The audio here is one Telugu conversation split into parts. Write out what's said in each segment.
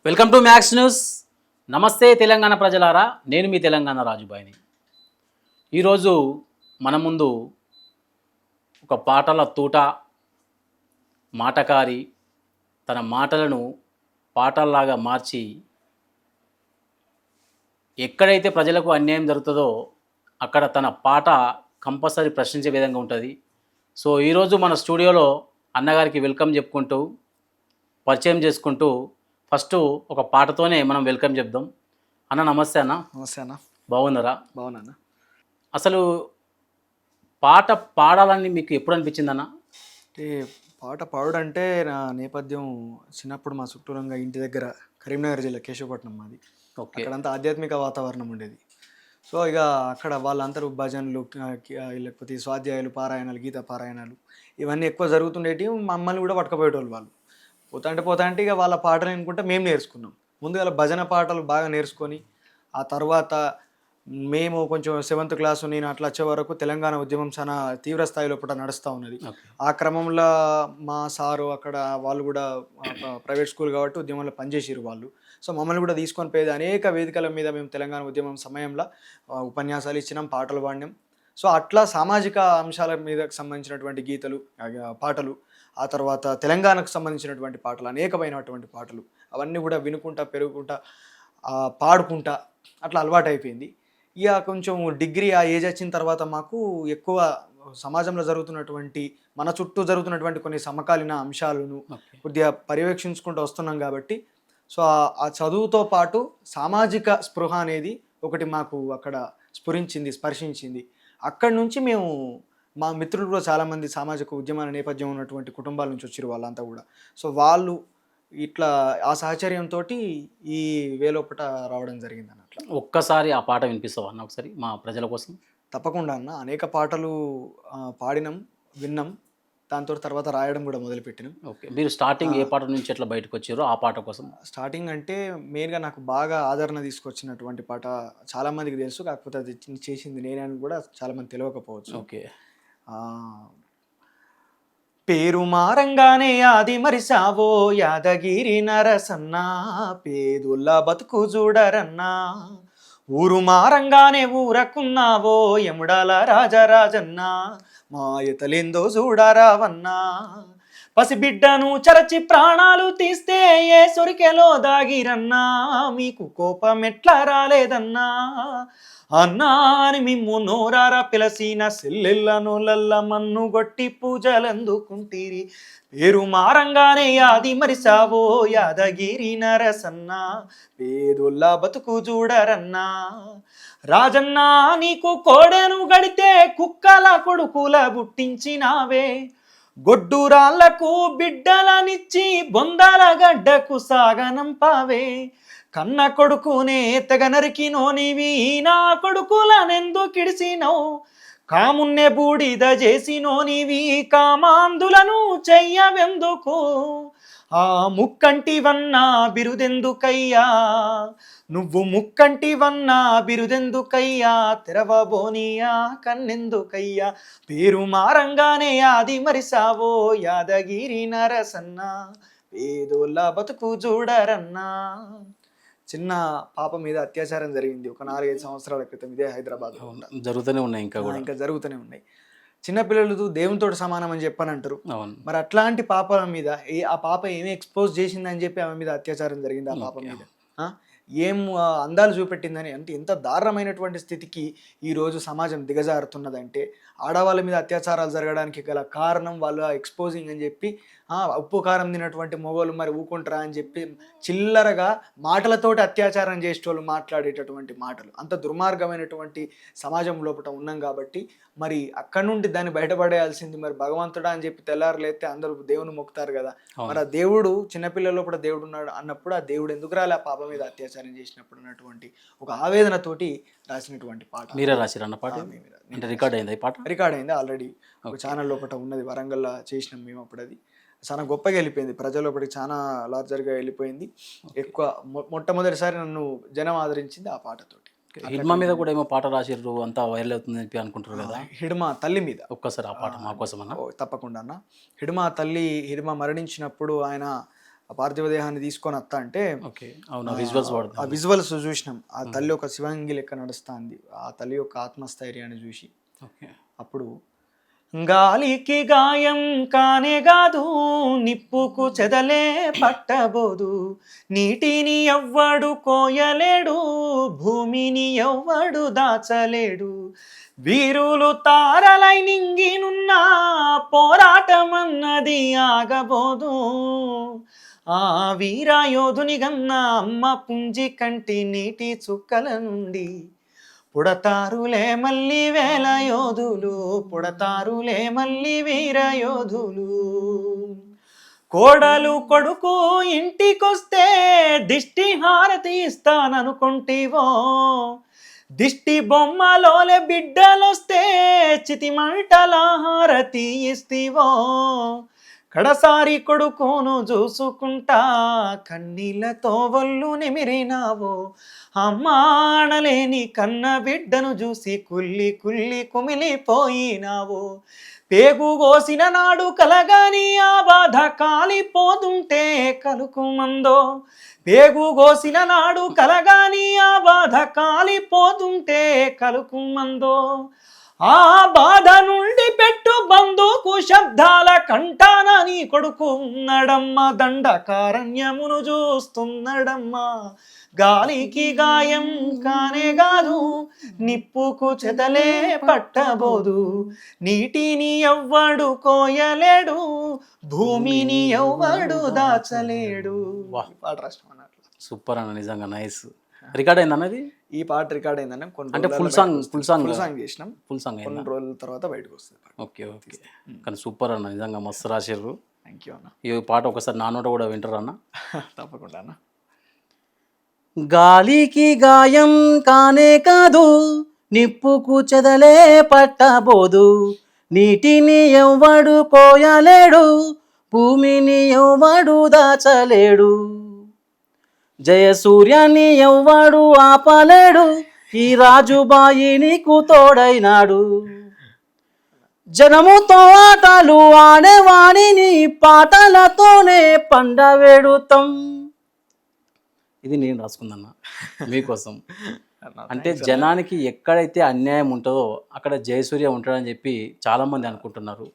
Welcome to max news. నమస్తే తెలంగాణ ప్రజలారా, నేను మీ తెలంగాణ రాజుబాయిని. ఈరోజు మన ముందు ఒక పాటల తూట, మాటకారి, తన మాటలను పాటల్లాగా మార్చి ఎక్కడైతే ప్రజలకు అన్యాయం జరుగుతుందో అక్కడ తన పాట కంపల్సరీ ప్రశ్నించే విధంగా ఉంటుంది. సో ఈరోజు మన స్టూడియోలో అన్నగారికి వెల్కమ్ చెప్పుకుంటూ, పరిచయం చేసుకుంటూ, ఫస్ట్ ఒక పాటతోనే మనం వెల్కమ్ చెప్దాం. అన్న నమస్తే అన్న. నమస్తే అన్న. బాగున్నారా? బాగున్నా. అసలు పాట పాడాలని మీకు ఎప్పుడు అనిపించింది అన్న? అంటే పాట పాడుడంటే నా నేపథ్యం చిన్నప్పుడు మా చుట్టూరంగా ఇంటి దగ్గర కరీంనగర్ జిల్లా కేశవపట్నం మాది. ఓకే. అక్కడంతా ఆధ్యాత్మిక వాతావరణం ఉండేది. సో ఇక అక్కడ వాళ్ళందరూ భజనలు లేకపోతే స్వాధ్యాయాలు, పారాయణాలు, గీత పారాయణాలు ఇవన్నీ ఎక్కువ జరుగుతుండేటివి. మమ్మల్ని కూడా పట్టుకుపోయేటోళ్ళు వాళ్ళు. పోతా అంటే ఇక వాళ్ళ పాటలు వినుకుంటే మేము నేర్చుకున్నాం. ముందుగా భజన పాటలు బాగా నేర్చుకొని ఆ తర్వాత మేము కొంచెం 7th క్లాసు నేను అట్లా వచ్చే వరకు తెలంగాణ ఉద్యమం చాలా తీవ్ర స్థాయిలో పూట నడుస్తూ ఉన్నది. ఆ క్రమంలో మా సారు అక్కడ వాళ్ళు కూడా ప్రైవేట్ స్కూల్ కాబట్టి ఉద్యమంలో పనిచేసారు వాళ్ళు. సో మమ్మల్ని కూడా తీసుకొని పోయేది. అనేక వేదికల మీద మేము తెలంగాణ ఉద్యమం సమయంలో ఉపన్యాసాలు ఇచ్చినాం, పాటలు పాడినాం. సో అట్లా సామాజిక అంశాల మీద సంబంధించినటువంటి గీతలు, పాటలు, ఆ తర్వాత తెలంగాణకు సంబంధించినటువంటి పాటలు, అనేకమైనటువంటి పాటలు అవన్నీ కూడా వినుకుంటా, పెరుగుకుంటా, పాడుకుంటా అట్లా అలవాటు అయిపోయింది. ఇక కొంచెం డిగ్రీ ఆ ఏజ్ వచ్చిన తర్వాత మాకు ఎక్కువ సమాజంలో జరుగుతున్నటువంటి, మన చుట్టూ జరుగుతున్నటువంటి కొన్ని సమకాలీన అంశాలను కొద్దిగా పర్యవేక్షించుకుంటూ వస్తున్నాం కాబట్టి సో ఆ చదువుతో పాటు సామాజిక స్పృహ అనేది ఒకటి మాకు అక్కడ స్పర్శించింది. అక్కడి నుంచి మేము, మా మిత్రులు కూడా చాలామంది సామాజిక ఉద్యమాల నేపథ్యం ఉన్నటువంటి కుటుంబాల నుంచి వచ్చారు వాళ్ళంతా కూడా. సో వాళ్ళు ఇట్లా ఆ సహచర్యంతో ఈ వేలోపట రావడం జరిగింది అన్నట్లు. ఒక్కసారి ఆ పాట వినిపిస్తావా అన్న ఒకసారి మా ప్రజల కోసం? తప్పకుండా అన్న. అనేక పాటలు పాడినాం, విన్నాం. దాంతో తర్వాత రాయడం కూడా మొదలుపెట్టినాం. ఓకే. మీరు స్టార్టింగ్ ఏ పాట నుంచి ఎట్లా బయటకు వచ్చారో ఆ పాట కోసం? స్టార్టింగ్ అంటే మెయిన్గా నాకు బాగా ఆదరణ తీసుకొచ్చినటువంటి పాట చాలామందికి తెలుసు, కాకపోతే అది చేసింది నేనే అని కూడా చాలామంది తెలియకపోవచ్చు. ఓకే. పేరు మారంగానే ఆది మరిసావో యాదగిరి నరసన్నా, పేదుల్ల బతుకు చూడరన్నా, ఊరు మారంగానే ఊరకున్నావో యముడాల రాజరాజన్నా, మాయతలేందో చూడరావన్నా, పసిబిడ్డను చరచి ప్రాణాలు తీస్తే ఏ సొరికెలో దాగిరన్నా, మీకు కోపం ఎట్లా రాలేదన్నా, అన్నా అని మిమ్ము నోరారా పిలసిన సెల్లెల్ల నోలల్ల మన్ను గొట్టి పూజలందుకుంటీరి, పేరు మారంగానే యాది మరిసావో యాదగిరి నరసన్నా, పేదొల్ల బతుకు చూడరన్నా, రాజన్నా నీకు కోడెను గడితే కుక్కల కొడుకుల పుట్టించినావే, గొడ్డురాళ్లకు బిడ్డలనిచ్చి బొందల గడ్డకు సాగనంపావే, కన్న కొడుకునే తెగ నరికినోనివి నా కొడుకులనెందుకిడిసినవు, కామున్నే బూడిద చేసినోనివి కామాందులను చెయ్యవెందుకు, ఆ ముక్కంటివన్నా బిరుదెందుకయ్యా, నువ్వు ముక్కంటివన్నా బిరుదెందుకయ్యా, తెరవబోనియా కన్నెందుకయ్యా, పేరు మారంగానే ఆది మరిసావో యాదగిరి నరసన్నా, పేదోళ్ళ బతుకు చూడరన్నా. చిన్న పాప మీద అత్యాచారం జరిగింది ఒక 4-5 సంవత్సరాల క్రితం ఇదే హైదరాబాద్లో. జరుగుతూనే ఉన్నాయి, ఇంకా జరుగుతూనే ఉన్నాయి. చిన్నపిల్లలు దేవునితో సమానం అని చెప్పనంటారు. మరి అట్లాంటి పాపల మీద ఆ పాప ఏమి ఎక్స్పోజ్ చేసిందని చెప్పి ఆమె మీద అత్యాచారం జరిగింది. ఆ పాప మీద ఏం అందాలు చూపెట్టిందని, అంటే ఎంత దారుణమైనటువంటి స్థితికి ఈరోజు సమాజం దిగజారుతున్నదంటే, ఆడవాళ్ళ మీద అత్యాచారాలు జరగడానికి గల కారణం వాళ్ళ ఎక్స్పోజింగ్ అని చెప్పి, ఉప్పు కారం తినటువంటి మొగోళ్ళు మరి ఊకుంటారా అని చెప్పి చిల్లరగా మాటలతోటి అత్యాచారం చేసేటోళ్ళు మాట్లాడేటటువంటి మాటలు, అంత దుర్మార్గమైనటువంటి సమాజం లోపల ఉన్నాం కాబట్టి మరి అక్కడి నుండి దాన్ని బయటపడేయాల్సింది మరి భగవంతుడా అని చెప్పి తెల్లారులేస్తే అందరూ దేవుని మొక్కుతారు కదా. మరి ఆ దేవుడు చిన్నపిల్లల్లో కూడా దేవుడు ఉన్నాడు అన్నప్పుడు ఆ దేవుడు ఎందుకు రాలే ఆ పాప మీద అత్యాచారం చేసినప్పుడు అన్నటువంటి ఒక ఆవేదనతోటి రాసినటువంటి పాట. మీరే రాసిరన్న పాట? రికార్డ్ అయింది ఈ పాట? రికార్డ్ అయింది ఆల్రెడీ, ఒక ఛానల్ లోపల ఉన్నది, వరంగల్లో చేసినాం మేము అప్పుడు. అది చాలా గొప్పగా వెళ్ళిపోయింది, ప్రజల లోపలికి చాలా లార్జర్గా వెళ్ళిపోయింది. ఎక్కువ మొట్టమొదటిసారి నన్ను జనం ఆదరించింది ఆ పాటతోటి. హిడ్మా మీద కూడా ఏమో పాట రాసిర్రు, అంతా వైరల్ అవుతుంది అని అనుకుంటారు కదా. హిడ్మా తల్లి మీద ఒక్కసారి ఆ పాట మా కోసం అన్న. తప్పకుండా అన్న. హిడ్మా తల్లి మరణించినప్పుడు ఆయన ఆ పార్థివ దేహాన్ని తీసుకొని వస్తా అంటే ఓకే. అవును. విజువల్స్ ఆ వాడుతున్నాం. విజువల్స్ చూసినాం. ఆ తల్లి ఒక శివంగి లెక్క నడుస్తుంది. ఆ తల్లి యొక్క ఆత్మస్థైర్యాన్ని చూసి ఓకే. అప్పుడు గాలికి గాయం కానే కాదు, నిప్పుకు చెదలే పట్టబోదు, నీటిని ఎవ్వడు కోయలేడు, భూమిని ఎవ్వడు దాచలేడు, వీరులు తారలై నింగినున్న పోరాటం అన్నది ఆగబోదు, ఆ వీరయోధుని గన్న అమ్మ పుంజి కంటి నీటి చుక్కల నుండి పుడతారులే మళ్ళీ వేల యోధులు, పుడతారులే మళ్ళీ వీర యోధులు. కోడలు కొడుకు ఇంటికొస్తే దిష్టి హారతి ఇస్తాననుకుంటివో, దిష్టి బొమ్మలోలే బిడ్డలొస్తే చితిమంటల హారతి ఇస్తివో, కడసారి కొడుకును చూసుకుంటా కన్నీళ్లతో ఒళ్ళు నిమిరినావో, అమ్మానలేని కన్న బిడ్డను చూసి కుల్లి కుల్లి కుమిలిపోయినావో, పేగు కోసిన నాడు కలగాని ఆ బాధ కాలిపోతుంటే కలుకుమందో, పేగు కోసిన నాడు కలగాని ఆ బాధ కాలిపోతుంటే కలుకుమందో, ఆ బాధ నుండి పెట్టు బంధుకు శబ్దాల కంటాన నీ కొడుకు ఉన్నడమ్మ, దండకారణ్యమును చూస్తున్నాడమ్మా, గాలికి గాయం కానే కాదు, నిప్పుకు చెదలే పట్టబోదు, నీటిని ఎవ్వడు కోయలేడు, భూమిని ఎవ్వడు దాచలేడు. వాహ్! పాట రాష్ట్రం అన్నట్లు. సూపర్ అన్న, నిజంగా నైస్. రికార్డ్ అయింది అన్నది? ఈ పాట రికార్డ్ అయిందన్న కొన్ని అంటే రోజులలో ఫుల్ సాంగ్ బయటకు ఫుల్ వస్తుంది. సాంగ్ ఫుల్ సాంగ్ చేసినాం. ఫుల్ సాంగ్ కొన్ని అయిందా? రోజుల తర్వాత బయటకు వస్తుంది పాట. ఓకే. ఓకే. కానీ సూపర్ అన్న, నిజంగా మస్తు రాసిర్రు. థ్యాంక్ యూ అన్న. ఈ పాట ఒకసారి నా నోట కూడా వింటారా అన్న? తప్పకుండా అన్న. గాలికి గాయం కానే కాదు, నిప్పుకు చెదలే పట్టబోదు, నీటిని ఎవ్వడు కోయలేడు, భూమిని ఎవ్వడు దాచలేడు, జయసూర్యాన్ని ఎవ్వడు ఆపలేడు, ఈ రాజుబాయి నీకు తోడైనాడు, జనముతో ఆటలు ఆడేవాడిని పాటలతోనే పండవేడుతాం. ఇది నేను రాసుకుందన్నా మీకోసం. అంటే జనానికి ఎక్కడైతే అన్యాయం ఉంటుందో అక్కడ జయసూర్య ఉంటాడని చెప్పి చాలామంది అనుకుంటున్నారు.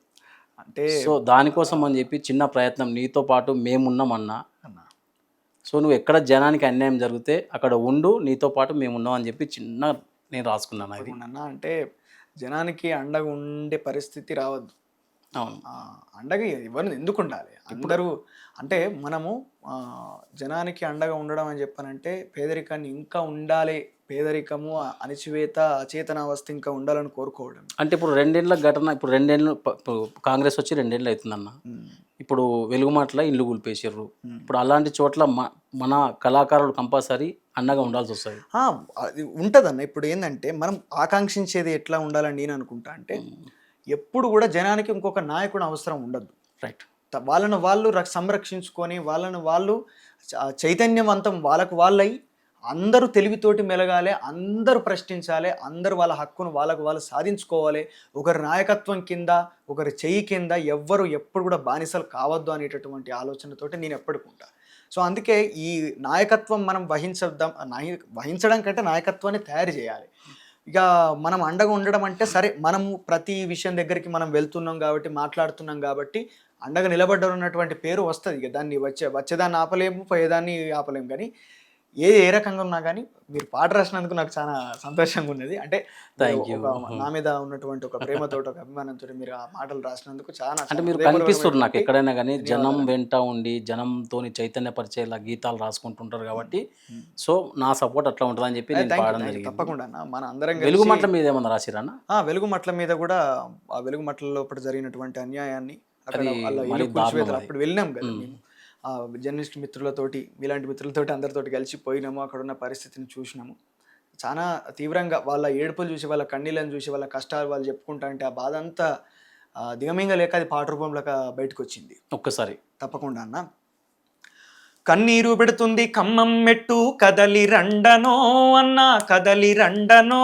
అంటే సో దానికోసం అని చెప్పి చిన్న ప్రయత్నం, నీతో పాటు మేమున్నామన్నా. అన్న సో నువ్వు ఎక్కడ జనానికి అన్యాయం జరిగితే అక్కడ ఉండు, నీతో పాటు మేము ఉన్నాం అని చెప్పి చిన్న నేను రాసుకున్నాను. అది తప్పకుండా అన్న. అంటే జనానికి అండగా ఉండే పరిస్థితి రావద్దు. అవును. అండగా ఎవరిని ఎందుకు ఉండాలి? అందరూ అంటే మనము జనానికి అండగా ఉండడం అని చెప్పానంటే పేదరికాన్ని ఇంకా ఉండాలి, పేదరికము అణిచివేత అచేతనావస్థ ఇంకా ఉండాలని కోరుకోవడం. అంటే ఇప్పుడు రెండేళ్ల ఘటన, ఇప్పుడు రెండేళ్ళు కాంగ్రెస్ వచ్చి రెండేళ్ళు అవుతుందన్న. ఇప్పుడు వెలుగుమాటల ఇల్లు కూల్పేసారు. ఇప్పుడు అలాంటి చోట్ల మన కళాకారులు కంపల్సరీ అండగా ఉండాల్సి వస్తుంది. అది ఉంటుందన్న. ఇప్పుడు ఏంటంటే మనం ఆకాంక్షించేది ఎట్లా ఉండాలని నేను అనుకుంటా అంటే ఎప్పుడు కూడా జనానికి ఇంకొక నాయకుడు అవసరం ఉండదు. రైట్. వాళ్ళను వాళ్ళు సంరక్షించుకొని వాళ్ళను వాళ్ళు చైతన్యవంతం వాళ్ళకు వాళ్ళై అందరూ తెలివితోటి మెలగాలి, అందరూ ప్రశ్నించాలి, అందరూ వాళ్ళ హక్కును వాళ్ళకు వాళ్ళు సాధించుకోవాలి. ఒకరి నాయకత్వం కింద ఒకరి చెయ్యి కింద ఎవ్వరు ఎప్పుడు కూడా బానిసలు కావద్దు అనేటటువంటి ఆలోచనతోటి నేను ఎప్పటికుంటా. సో అందుకే ఈ నాయకత్వం మనం వహించడం కంటే నాయకత్వాన్ని తయారు చేయాలి. ఇక మనం అండగా ఉండడం అంటే సరే, మనము ప్రతి విషయం దగ్గరికి మనం వెళ్తున్నాం కాబట్టి మాట్లాడుతున్నాం కాబట్టి అండగా నిలబడ్డన్నటువంటి పేరు వస్తుంది. ఇక దాన్ని వచ్చేదాన్ని ఆపలేము, పోయేదాన్ని ఆపలేము. కానీ ఏ రకంగా ఉన్నా కానీ మీరు పాట రాసినందుకు నాకు చాలా సంతోషంగా ఉన్నది. అంటే నా మీద ఉన్నటువంటి ఒక ప్రేమతో ఒక అభిమానంతో మీరు ఆ మాటలు రాసినందుకు చాలా అంటే మీరు కనిపిస్తారు నాకు ఎక్కడైనా కానీ, జనం వెంట ఉండి జనంతో చైతన్యపరిచేలా గీతాలు రాసుకుంటుంటారు కాబట్టి సో నా సపోర్ట్ అట్లా ఉంటుంది అని చెప్పి నేను పాడడం జరిగింది. తప్పకుండా మన అందరం వెలుగుమట్ల మీద ఏమన్నా రాసిరన్నా? వెలుగుమట్ల మీద కూడా ఆ వెలుగుమట్ల లోపల జరిగినటువంటి అన్యాయాన్ని అప్పుడు వెళ్ళినాం కదా మేము జర్నలిస్ట్ మిత్రులతోటి, ఇలాంటి మిత్రులతోటి అందరితోటి కలిసి పోయినాము. అక్కడ ఉన్న పరిస్థితిని చూసినాము. చాలా తీవ్రంగా వాళ్ళ ఏడుపులు చూసి, వాళ్ళ కన్నీళ్ళని చూసి, వాళ్ళ కష్టాలు వాళ్ళు చెప్పుకుంటా అంటే ఆ బాధ అంతా దిగమింగలేక అది పాట రూపంలో బయటకు వచ్చింది. ఒక్కసారి తప్పకుండా అన్న. కన్నీరు పెడుతుంది ఖమ్మం మెట్టు కదలి రండనో అన్న కదలి రండనో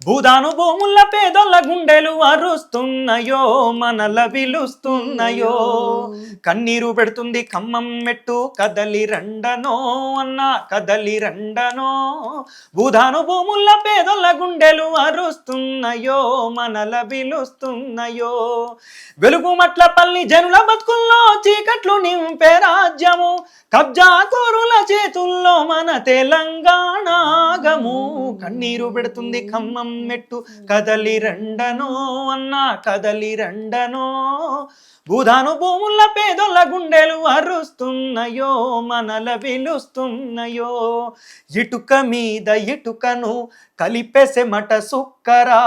భూదాను భూముల పేదోళ్ళ గుండెలు అరుస్తున్నాయో మనల విలుస్తున్నాయో కన్నీరు పెడుతుంది ఖమ్మం మెట్టు కదలి రండనో అన్న కదలి రండనో భూదాను భూముల పేదోళ్ళ గుండెలు అరుస్తున్నాయో మనల విలుస్తున్నాయో వెలుగు మట్లపల్లి జనుల బతుకుల్లో చీకట్లు నింపే రాజ్యము కబ్జా కోరుల చేతుల్లో మన తెలంగాణ ఆగము కన్నీరు పెడుతుంది ఖమ్మం మెట్టు కదలి రండనో అన్న కదలి రండనో భూదాను భూముల పేదోళ్ళ గుండెలు అరుస్తున్నాయో మనల విలుస్తున్నాయో ఇటుక మీద ఇటుకను కలిపేసే మట సుక్కరా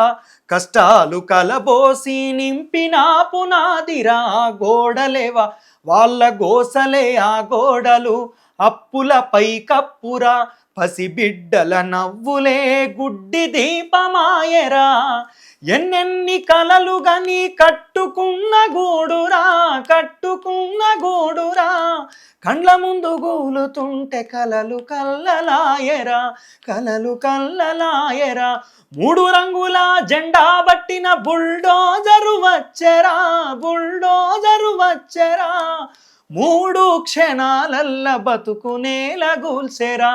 కష్టాలు కలబోసి నింపిన పునాదిరా గోడలేవా వాళ్ళ గోసలే ఆ గోడలు అప్పులపై కప్పురా పసిబిడ్డల నవ్వులే గుడ్డి దీపమాయరా ఎన్నెన్ని కలలు గని కట్టుకున్న గూడురా కట్టుకున్న గూడురా కండ్ల ముందు గూలుతుంటే కలలు కల్లలాయరా కలలు కల్లలాయరా మూడు రంగుల జెండా బట్టిన బుల్డోజరు వచ్చరా బుల్డోజరు వచ్చరా మూడు క్షణాలల్ల బతుకునేల గూల్సెరా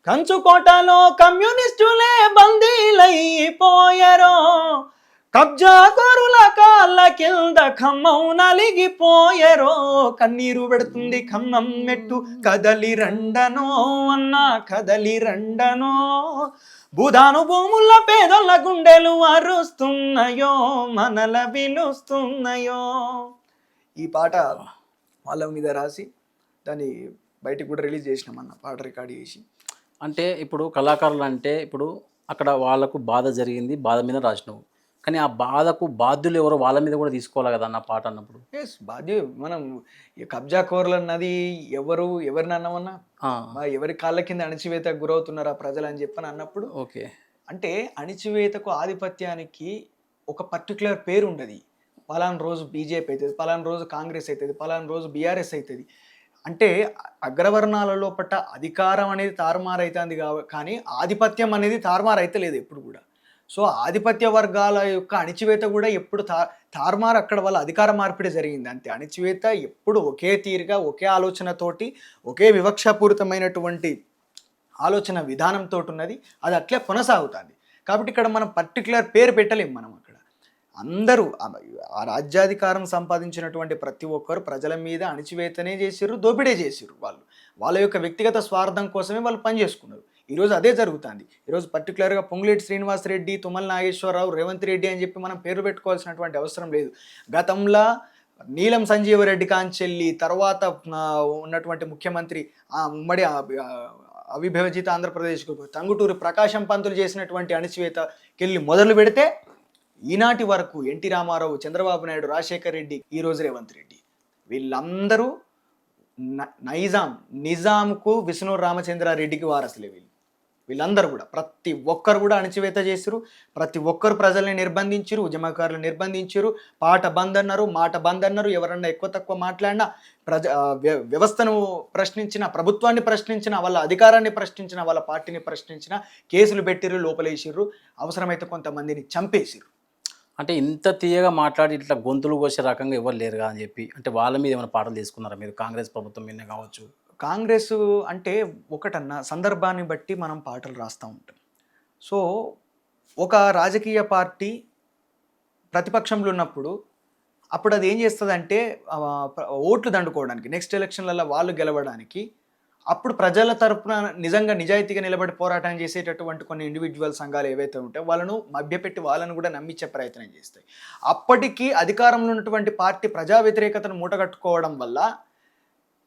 కంచుకోటలో కమ్యూనిస్టులే బందీలైపోయరో కబ్జా కోరుల కాళ్ళ కింద ఖమ్మం నలిగిపోయరో కన్నీరు పెడుతుంది ఖమ్మం మెట్టు కదలి రండనో అన్న కదలి రండనో భూదాను భూముల పేదోళ్ళ గుండెలు అరుస్తున్నాయో మనల విలుస్తున్నాయో. ఈ పాట వాళ్ళ మీద రాసి దాన్ని బయటికి కూడా రిలీజ్ చేసినామన్న పాట రికార్డ్ చేసి. అంటే ఇప్పుడు కళాకారులు అంటే ఇప్పుడు అక్కడ వాళ్ళకు బాధ జరిగింది, బాధ మీద రాసినావు, కానీ ఆ బాధకు బాధ్యులు ఎవరో వాళ్ళ మీద కూడా తీసుకోవాలి కదా అన్న పాట అన్నప్పుడు. ఎస్ బాధ్య మనం కబ్జా కోర్లు అన్నది ఎవరిని అన్నామన్నా ఎవరి కాళ్ళ కింద అణచివేతకు గురవుతున్నారా ప్రజలు అని చెప్పని అన్నప్పుడు ఓకే అంటే అణచివేతకు ఆధిపత్యానికి ఒక పర్టికులర్ పేరు ఉండదు. పలానా రోజు బీజేపీ అవుతుంది, పలానా రోజు కాంగ్రెస్ అవుతుంది, పలానా రోజు బీఆర్ఎస్ అవుతుంది. అంటే అగ్రవర్ణాలలో పట్ట అధికారం అనేది తారుమారు అవుతుంది కానీ ఆధిపత్యం అనేది తారుమారు అయితే లేదు ఎప్పుడు కూడా. సో ఆధిపత్య వర్గాల యొక్క అణిచివేత కూడా ఎప్పుడు తారుమారు అక్కడ వాళ్ళ అధికార మార్పిడి జరిగింది అంతే. అణిచివేత ఎప్పుడు ఒకే తీరుగా ఒకే ఆలోచనతోటి ఒకే వివక్షాపూరితమైనటువంటి ఆలోచన విధానంతో ఉన్నది, అది అట్లే కొనసాగుతుంది. కాబట్టి ఇక్కడ మనం పర్టికులర్ పేరు పెట్టలేము. మనం అక్కడ అందరూ ఆ రాజ్యాధికారం సంపాదించినటువంటి ప్రతి ఒక్కరు ప్రజల మీద అణిచివేతనే చేసిర్రు, దోపిడే చేసిర్రు. వాళ్ళ యొక్క వ్యక్తిగత స్వార్థం కోసమే వాళ్ళు పనిచేసుకున్నారు. ఈరోజు అదే జరుగుతుంది. ఈరోజు పర్టికులర్గా పొంగులేటి శ్రీనివాస్ రెడ్డి, తుమ్మల నాగేశ్వరరావు, రేవంత్ రెడ్డి అని చెప్పి మనం పేరు పెట్టుకోవాల్సినటువంటి అవసరం లేదు. గతంలో నీలం సంజీవరెడ్డి కాంచెల్లి తర్వాత ఉన్నటువంటి ముఖ్యమంత్రి ఉమ్మడి అవిభజిత ఆంధ్రప్రదేశ్కు టంగుటూరి ప్రకాశం పంతులు చేసినటువంటి అణిచివేతకెళ్ళి మొదలు పెడితే ఈనాటి వరకు ఎన్టీ రామారావు, చంద్రబాబు నాయుడు, రాజశేఖర్ రెడ్డి, ఈరోజు రేవంత్ రెడ్డి, వీళ్ళందరూ నిజాంకు విష్ణు రామచంద్రారెడ్డికి వారసులే. వీళ్ళందరూ కూడా ప్రతి ఒక్కరు కూడా అణచివేత చేసిరు, ప్రతి ఒక్కరు ప్రజల్ని నిర్బంధించారు, ఉద్యమకారులు నిర్బంధించారు, పాట బంద్ అన్నారు, మాట బంద్ అన్నారు. ఎవరన్నా ఎక్కువ తక్కువ మాట్లాడినా వ్యవస్థను ప్రశ్నించిన, ప్రభుత్వాన్ని ప్రశ్నించిన, వాళ్ళ అధికారాన్ని ప్రశ్నించిన, వాళ్ళ పార్టీని ప్రశ్నించిన కేసులు పెట్టిర్రు, లోపలేసిర్రు, అవసరమైతే కొంతమందిని చంపేసిర్రు. అంటే ఇంత తీయగా మాట్లాడి ఇట్లా గొంతులు కోసే రకంగా ఎవరు లేరుగా అని చెప్పి అంటే వాళ్ళ మీద ఏమైనా పాటలు తీసుకున్నారా మీరు? కాంగ్రెస్ ప్రభుత్వం మీద కావచ్చు. కాంగ్రెస్ అంటే ఒకటన్నా సందర్భాన్ని బట్టి మనం పాటలు రాస్తూ ఉంటాం. సో ఒక రాజకీయ పార్టీ ప్రతిపక్షంలో ఉన్నప్పుడు అప్పుడు అది ఏం చేస్తుందంటే ఓట్లు దండుకోవడానికి, నెక్స్ట్ ఎలక్షన్లలో వాళ్ళు గెలవడానికి, అప్పుడు ప్రజల తరపున నిజంగా నిజాయితీగా నిలబడి పోరాటం చేసేటటువంటి కొన్ని ఇండివిజువల్ సంఘాలు ఏవైతే ఉంటాయో వాళ్ళను మభ్యపెట్టి వాళ్ళను కూడా నమ్మించే ప్రయత్నం చేస్తాయి. అప్పటికి అధికారంలో ఉన్నటువంటి పార్టీ ప్రజా వ్యతిరేకతను మూటగట్టుకోవడం వల్ల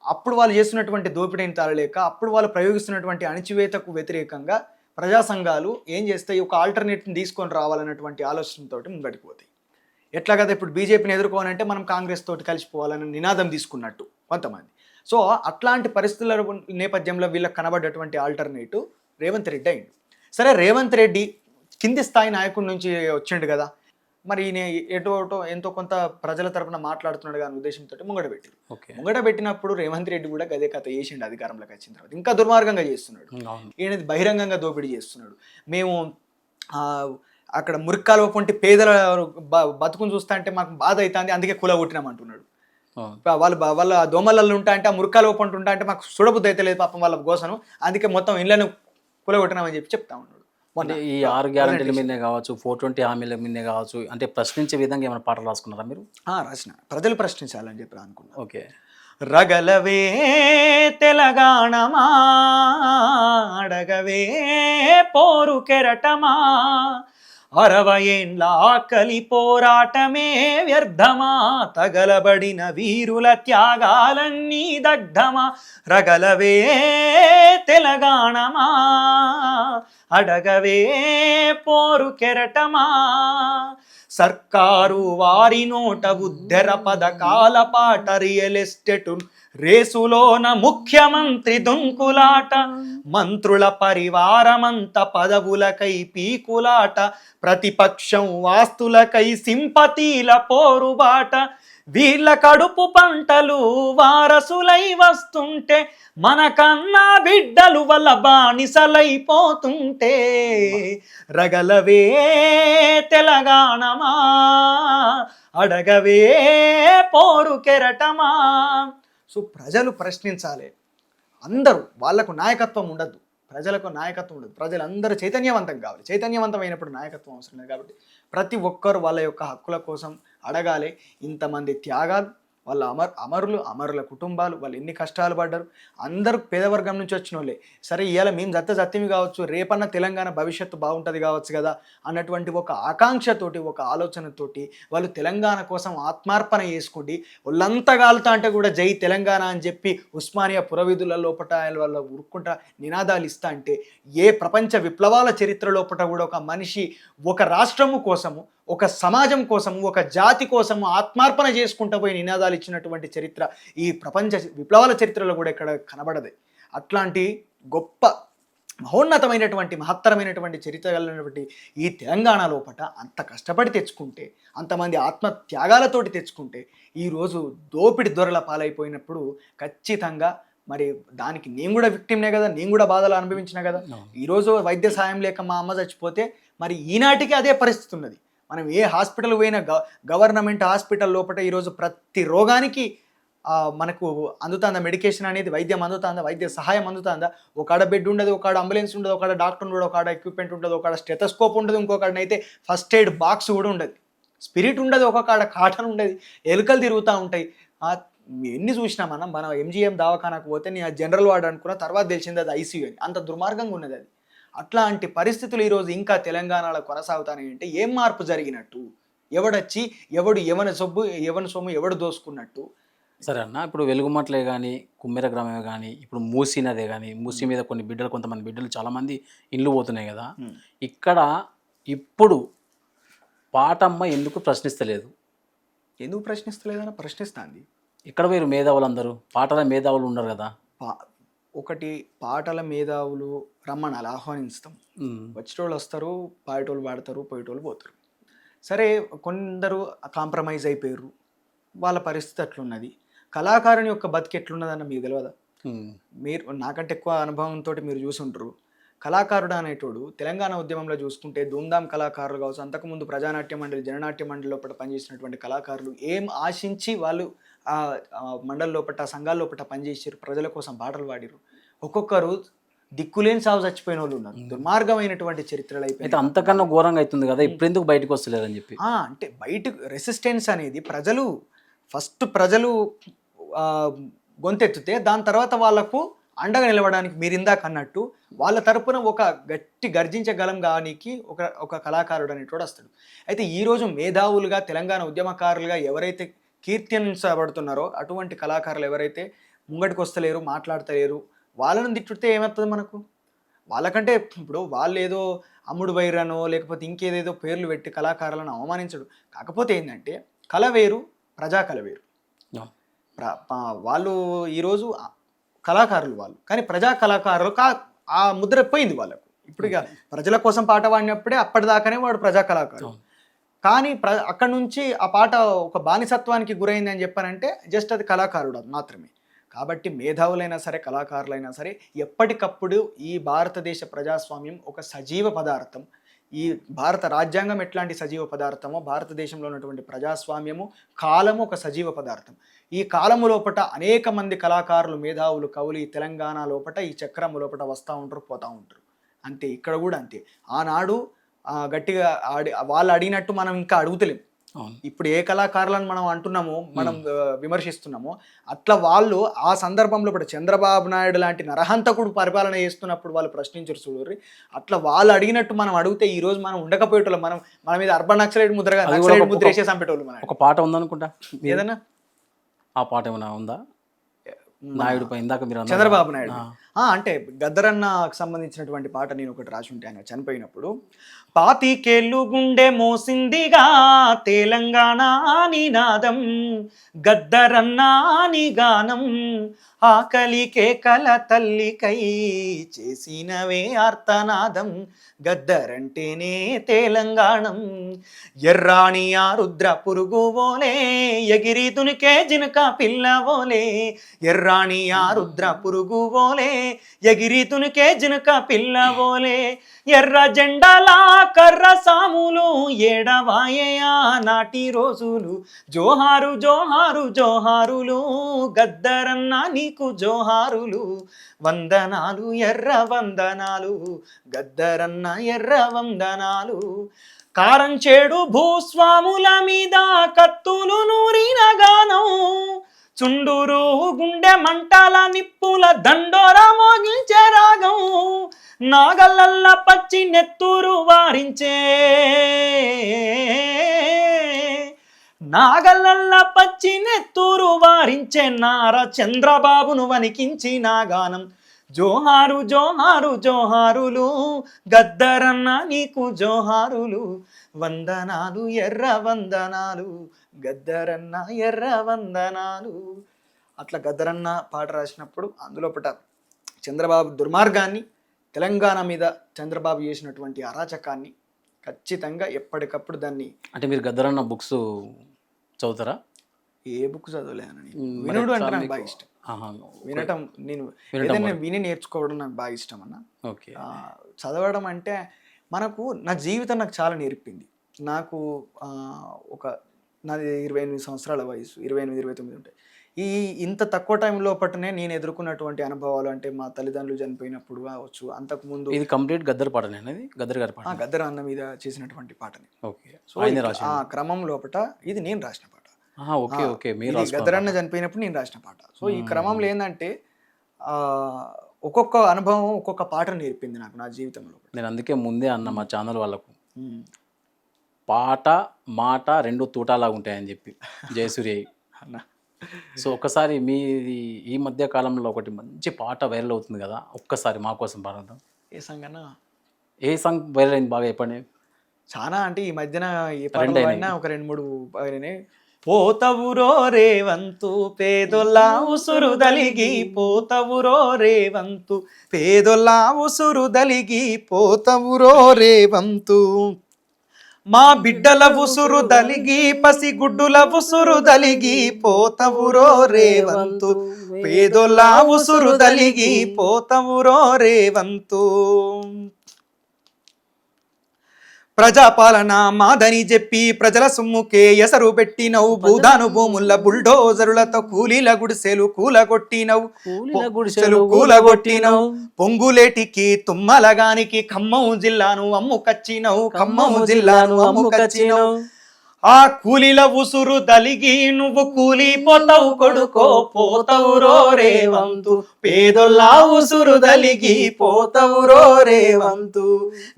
అప్పుడు వాళ్ళు చేస్తున్నటువంటి దోపిడీని తాళలేక అప్పుడు వాళ్ళు ప్రయోగిస్తున్నటువంటి అణచివేతకు వ్యతిరేకంగా ప్రజా సంఘాలు ఏం చేస్తాయి, ఒక ఆల్టర్నేటివ్ని తీసుకొని రావాలన్నటువంటి ఆలోచనతో ముంగడికి పోతాయి. ఎట్లా కదా ఇప్పుడు బీజేపీని ఎదుర్కోవాలంటే మనం కాంగ్రెస్ తోటి కలిసిపోవాలని నినాదం తీసుకున్నట్టు కొంతమంది. సో అట్లాంటి పరిస్థితుల నేపథ్యంలో వీళ్ళకి కనబడ్డటువంటి ఆల్టర్నేటివ్ రేవంత్ రెడ్డి అయింది. సరే రేవంత్ రెడ్డి కింది స్థాయి నాయకుడి నుంచి వచ్చిండు కదా, మరి ఈయన ఎటో ఎంతో కొంత ప్రజల తరపున మాట్లాడుతున్నాడు కానీ ఉద్దేశంతో ముంగట పెట్టారు. ఓకే. ముంగట పెట్టినప్పుడు రేవంత్ రెడ్డి కూడా గదే కథ చేసిండు అధికారంలోకి వచ్చిన తర్వాత. ఇంకా దుర్మార్గంగా చేస్తున్నాడు. అవును. ఈయనది బహిరంగంగా దోపిడీ చేస్తున్నాడు. మేము అక్కడ మురిక్కాలువ పొంటి పేదల బతుకుని చూస్తా అంటే మాకు బాధ అవుతుంది, అందుకే కుల కొట్టినామంటున్నాడు. అవును. వాళ్ళ దోమలలో ఉంటా అంటే ఆ మురికాలు పంట ఉంటా అంటే మాకు చూడబుద్ధి అయితే లేదు పాపం వాళ్ళ గోసను, అందుకే మొత్తం ఇళ్లను కూలగొట్టినామని చెప్పి చెప్తా ఉన్నాడు. అంటే ఈ 6 గ్యారంటీల మీదనే కావచ్చు, 420 హామీల మీదనే కావచ్చు, అంటే ప్రశ్నించే విధంగా ఏమైనా పాటలు రాసుకున్నారా మీరు? రాసిన ప్రజలు ప్రశ్నించాలని చెప్పి అనుకున్నాను. ఓకే. రగలవే తెలంగాణమా అడగవే పోరు కెరటమా, 60 ఏండ్ల ఆకలి పోరాటమే వ్యర్థమా, తగలబడిన వీరుల త్యాగాలన్నీ దగ్ధమా, రగలవే తెలంగాణమా అడగవే పోరు కెరటమా, సర్కారు వారి నోట ఉద్దెర పథకాల పాట, రియల్ ఎస్టేట్ రేసులోన ముఖ్యమంత్రి దుంకులాట, మంత్రుల పరివారమంత పదవులకై పీకులాట, ప్రతిపక్షం వాస్తులకై సింపతీల పోరుబాట, వీళ్ళ కడుపు పంటలు వారసులై వస్తుంటే మనకన్నా బిడ్డలు వల్ల బానిసలైపోతుంటే, రగలవే తెలంగాణమా అడగవే పోరు కెరటమా. సో ప్రజలు ప్రశ్నించాలి. అందరూ వాళ్ళకు నాయకత్వం ఉండద్దు, ప్రజలకు నాయకత్వం ఉండదు, ప్రజలందరూ చైతన్యవంతం కావాలి. చైతన్యవంతమైనప్పుడు నాయకత్వం అవసరం లేదు. కాబట్టి ప్రతి ఒక్కరు వాళ్ళ యొక్క హక్కుల కోసం అడగాలి. ఇంతమంది త్యాగాలు, వాళ్ళ అమరుల కుటుంబాలు, వాళ్ళు ఎన్ని కష్టాలు పడ్డారు, అందరూ పేదవర్గం నుంచి వచ్చిన వాళ్ళే. సరే ఇవాళ మేము సత్యమి కావచ్చు, రేపన్న తెలంగాణ భవిష్యత్తు బాగుంటుంది కావచ్చు కదా అన్నటువంటి ఒక ఆకాంక్షతోటి, ఒక ఆలోచనతోటి వాళ్ళు తెలంగాణ కోసం ఆత్మార్పణ చేసుకుండి వాళ్ళంతా కాలుతా అంటే కూడా జై తెలంగాణ అని చెప్పి ఉస్మానియా పురవీధుల లోపట వాళ్ళ ఉరుక్కుంటా నినాదాలు ఇస్తా అంటే, ఏ ప్రపంచ విప్లవాల చరిత్ర లోపట కూడా ఒక మనిషి ఒక రాష్ట్రము కోసము, ఒక సమాజం కోసము, ఒక జాతి కోసము ఆత్మార్పణ చేసుకుంటూ పోయి నినాదాలు ఇచ్చినటువంటి చరిత్ర ఈ ప్రపంచ విప్లవాల చరిత్రలో కూడా ఇక్కడ కనబడదు. అట్లాంటి గొప్ప మహోన్నతమైనటువంటి మహత్తరమైనటువంటి చరిత్ర కలిగినటువంటి ఈ తెలంగాణ లోపట అంత కష్టపడి తెచ్చుకుంటే, అంతమంది ఆత్మ త్యాగాలతోటి తెచ్చుకుంటే, ఈరోజు దోపిడి దొరల పాలైపోయినప్పుడు ఖచ్చితంగా మరి దానికి నేను కూడా విక్టిమ్నే కదా, నేను కూడా బాధలు అనుభవించిన కదా. ఈరోజు వైద్య సాయం లేక మా అమ్మ చచ్చిపోతే మరి ఈనాటికి అదే పరిస్థితి ఉన్నది. మనం ఏ హాస్పిటల్ పోయినా గవర్నమెంట్ హాస్పిటల్ లోపల ఈరోజు ప్రతి రోగానికి మనకు అందుతుందా మెడికేషన్ అనేది, వైద్యం అందుతుందా, వైద్య సహాయం అందుతుందా? ఒక బెడ్ ఉండదు, ఒక అంబులెన్స్ ఉండదు, ఒక డాక్టర్ ఉండదు, ఒక ఎక్విప్మెంట్ ఉండదు, ఒక స్టెథోస్కోప్ ఉండదు, ఇంకొకడనైతే ఫస్ట్ ఎయిడ్ బాక్స్ కూడా ఉండదు, స్పిరిట్ ఉండదు, ఒక కాటన్ ఉండదు, ఎలుకలు తిరుగుతూ ఉంటాయి. ఎన్ని చూసినా మనం ఎంజీఎం దవాఖానకు పోతే నేను జనరల్ వార్డ్ అనుకున్న తర్వాత తెలిసింది అది ఐసీయూ అని. అంత దుర్మార్గంగా ఉన్నది అది. అట్లాంటి పరిస్థితులు ఈరోజు ఇంకా తెలంగాణలో కొనసాగుతాయి అంటే ఏం మార్పు జరిగినట్టు? ఎవడొచ్చి ఎవని సొమ్ము ఎవడు దోసుకున్నట్టు? సరే అన్న, ఇప్పుడు వెలుగుమట్లే కానీ, కుమ్మెర గ్రామమే కానీ, ఇప్పుడు మూసీ నదే కానీ, మూసీ మీద కొంతమంది బిడ్డలు చాలామంది ఇండ్లు పోతున్నాయి కదా, ఇక్కడ ఇప్పుడు పాటమ్మ ఎందుకు ప్రశ్నిస్తలేదు? ఎందుకు ప్రశ్నిస్తలేదన్న ప్రశ్నిస్తుంది. ఇక్కడ వేరు మేధావులు అందరూ, పాటల మేధావులు ఉన్నారు కదా. ఒకటి పాటల మేధావులు రమ్మనాలి, ఆహ్వానిస్తాం, వచ్చేటోళ్ళు వస్తారు, పాడేటోళ్ళు పాడతారు, పోయేటోళ్ళు పోతారు. సరే కొందరు కాంప్రమైజ్ అయిపోయారు, వాళ్ళ పరిస్థితి అట్లున్నది. కళాకారుని యొక్క బతికి ఎట్లున్నదన్న మీకు తెలియదా? మీరు నాకంటే ఎక్కువ అనుభవంతో మీరు చూసి ఉంటారు. కళాకారుడు అనేటోడు తెలంగాణ ఉద్యమంలో చూసుకుంటే ధూమ్ధామ్ కళాకారులు కావచ్చు, అంతకుముందు ప్రజానాట్య మండలి, జననాట్య మండలి లోపల పనిచేసినటువంటి కళాకారులు ఏం ఆశించి వాళ్ళు ఆ మండలి లోపల, సంఘాల లోపల పనిచేసారు, ప్రజల కోసం పాటలు పాడిరు. ఒక్కొక్కరు దిక్కులేని సాగు చచ్చిపోయిన వాళ్ళు ఉన్నారు. దుర్మార్గమైనటువంటి చరిత్రలు అయిపోయి అంతకన్నా ఘోరంగా అవుతుంది కదా, ఇప్పుడు ఎందుకు బయటకు వస్తలేదని చెప్పి. అంటే బయటకు రెసిస్టెన్స్ అనేది ప్రజలు గొంతెత్తితే దాని తర్వాత వాళ్ళకు అండగా నిలవడానికి మీరు ఇందాక అన్నట్టు వాళ్ళ తరపున ఒక గట్టి గర్జించగలం గానికి ఒక కళాకారుడు అనేటోడు వస్తాడు. అయితే ఈరోజు మేధావులుగా తెలంగాణ ఉద్యమకారులుగా ఎవరైతే కీర్తించబడుతున్నారో అటువంటి కళాకారులు ఎవరైతే ముంగటికి వస్తలేరు, మాట్లాడతలేరు, వాళ్ళని తిట్టుతే ఏమవుతుంది మనకు? వాళ్ళకంటే ఇప్పుడు వాళ్ళు ఏదో అమ్ముడు బైరనో లేకపోతే ఇంకేదేదో పేర్లు పెట్టి కళాకారులను అవమానించడు. కాకపోతే ఏంటంటే కళ వేరు, ప్రజా కళ వేరు. వాళ్ళు ఈరోజు కళాకారులు వాళ్ళు, కానీ ప్రజా కళాకారులు ఆ ముద్ర పోయింది వాళ్ళకు. ఇప్పుడు ఇక ప్రజల కోసం పాట పాడినప్పుడే అప్పటిదాకానే వాడు ప్రజా కళాకారుడు. కానీ అక్కడ నుంచి ఆ పాట ఒక బానిసత్వానికి గురైంది అని చెప్పానంటే జస్ట్ అది కళాకారుడు అది మాత్రమే. కాబట్టి మేధావులైనా సరే, కళాకారులైనా సరే ఎప్పటికప్పుడు ఈ భారతదేశ ప్రజాస్వామ్యం ఒక సజీవ పదార్థం. ఈ భారత రాజ్యాంగం ఎట్లాంటి సజీవ పదార్థమో భారతదేశంలో ఉన్నటువంటి ప్రజాస్వామ్యము, కాలము ఒక సజీవ పదార్థం. ఈ కాలము లోపట అనేక మంది కళాకారులు, మేధావులు, కవులు ఈ తెలంగాణ లోపట ఈ చక్రము లోపట వస్తూ ఉంటారు, పోతూ ఉంటారు. అంతే ఇక్కడ కూడా అంతే. ఆనాడు గట్టిగా వాళ్ళు అడిగినట్టు మనం ఇంకా అడుగుతలేం. ఇప్పుడు ఏ కళాకారులను మనం అంటున్నామో, మనం విమర్శిస్తున్నామో, అట్లా వాళ్ళు ఆ సందర్భంలో ఇప్పుడు చంద్రబాబు నాయుడు లాంటి నరహంతకుడు పరిపాలన చేస్తున్నప్పుడు వాళ్ళు ప్రశ్నించారు చూడరి. అట్లా వాళ్ళు అడిగినట్టు మనం అడిగితే ఈ రోజు మనం ఉండకపోయేటోళ్ళం. మన మీద అర్బన్ నక్సలైట్ ముద్ర వేసే చంపేటోళ్ళు. మన ఒక పాట ఉందనుకుంటా ఏదన్నా ఆ పాట ఏమైనా ఉందా నాయుడు పై? ఇందాక మీరు చంద్రబాబు నాయుడు అంటే గద్దరన్నకు సంబంధించినటువంటి పాట నేను ఒకటి రాసి ఉంటే, ఆయన చనిపోయినప్పుడు, 25 గుండె మోసిందిగా తెలంగాణ నినాదం, గద్దరన్న ని గానం, ఆకలి కేకల తల్లికై చేసినవే ఆర్తనాదం, గద్దరంటేనే తెలంగాణం, ఎర్రాణి ఆ రుద్ర పురుగువోలే ఎగిరి దునికే జినక పిల్లవోలే, ఎర్రాణి ఆ రుద్ర పురుగువోలే ఎగిరి తునికే జినక పిల్లవోలే, ఎర్ర జెండాలా కర్ర సాములు ఏడవాయా నాటి రోజులు, జోహారు జోహారు జోహారులు గద్దరన్న నీకు జోహారులు, వందనాలు ఎర్ర వందనాలు గద్దరన్న ఎర్ర వందనాలు, కారంచేడు భూస్వాముల మీద కత్తులు నూరిన గానం, చుండూరు గుండె మంటల నిప్పుల దండోర మోగించే రాగం, నాగల్లల్ల పచ్చి నెత్తూరు వారించే, నాగల్లల్ల పచ్చి నెత్తూరు వారించే నార చంద్రబాబును వణికించిన గానం, జోహారు జోహారు జోహారులు గద్దరన్న నీకు జోహారులు, వందనాలు ఎర్ర వందనాలు గద్దరన్న ఎర్ర వందనాలు. అట్లా గద్దరన్న పాట రాసినప్పుడు అందులోపట చంద్రబాబు దుర్మార్గాన్ని, తెలంగాణ మీద చంద్రబాబు చేసినటువంటి అరాచకాన్ని ఖచ్చితంగా ఎప్పటికప్పుడు దాన్ని. అంటే మీరు గద్దరన్న బుక్స్ చదువుతారా? ఏ బుక్ చదవలేనని, వినుడు అంటే నాకు బాగా ఇష్టం. వినటం, నేను ఏదైనా విని నేర్చుకోవడం నాకు బాగా ఇష్టం అన్న. ఓకే. చదవడం అంటే మనకు నా జీవితం నాకు చాలా నేర్పింది. నాకు నాది 28 సంవత్సరాల వయసు, 28, 29 ఉంటాయి. ఇంత తక్కువ టైంలో పట్టునే నేను ఎదుర్కొన్నటువంటి అనుభవాలు అంటే మా తల్లిదండ్రులు చనిపోయినప్పుడు కావచ్చు, అంతకుముందు. ఇది కంప్లీట్ గద్దర్ పాటనే అనేది? గద్దర్ గారి పాట? గద్దర్ అన్న మీద చేసినటువంటి పాటని. ఓకే. సో ఆ క్రమం లోపట ఇది నేను రాసిన పాట. Okay okay. మీరు గద్దర్ అన్న చనిపోయినప్పుడు నేను రాసిన పాట. సో ఈ క్రమంలో ఏంటంటే ఒక్కొక్క అనుభవం ఒక్కొక్క పాట నేర్పింది నాకు నా జీవితంలో. నేను అందుకే ముందే అన్న మా ఛానల్ వాళ్ళకు, పాట మాట రెండు తూటాలాగా ఉంటాయని చెప్పి, జయసూర్య అన్న. సో ఒక్కసారి మీది ఈ మధ్య కాలంలో ఒకటి మంచి పాట వైరల్ అవుతుంది కదా, ఒక్కసారి మా కోసం పాడదాం. ఏ సాంగ్ అన్న? ఏ సాంగ్ వైరల్ అయింది బాగా చెప్పండి. చాలా అంటే ఈ మధ్యన ఏ పాట పాడినా ఒక 2-3 పాడినాయి. పోతవురో రేవంతు పేదొల్లా ఉసురు దలిగి, పోతవురో రేవంతు పేదొల్లా ఉసురు దలిగి, పోతవురో రేవంతు మా బిడ్డల ఉసురు దలిగి, పసిగుడ్డుల ఉసురు దలిగి, పోతవురో రేవంతు పేదొల్లా ఉసురు దలిగి, పోతవురో రేవంతు. ప్రజాపాలన మాదని చెప్పి ప్రజల సొమ్ముకే ఎసరు పెట్టినవు, భూదాను భూముల బుల్డోజరులతో కూలీల గుడిసెలు కూలగొట్టినవు, కూలగొట్టినవు. పొంగులేటికి తుమ్మలగానికి ఖమ్మం జిల్లాను అమ్ముకచ్చినవు, ఖమ్మం జిల్లాను అమ్ముకచ్చినవు. ఆ కూలీల ఉసురు దలిగి నువ్వు కూలిపోతావు కొడుకో, పోతవురో రేవంతు పేదొల్లా ఉసురు దలిగి, పోతవురో రేవంతు.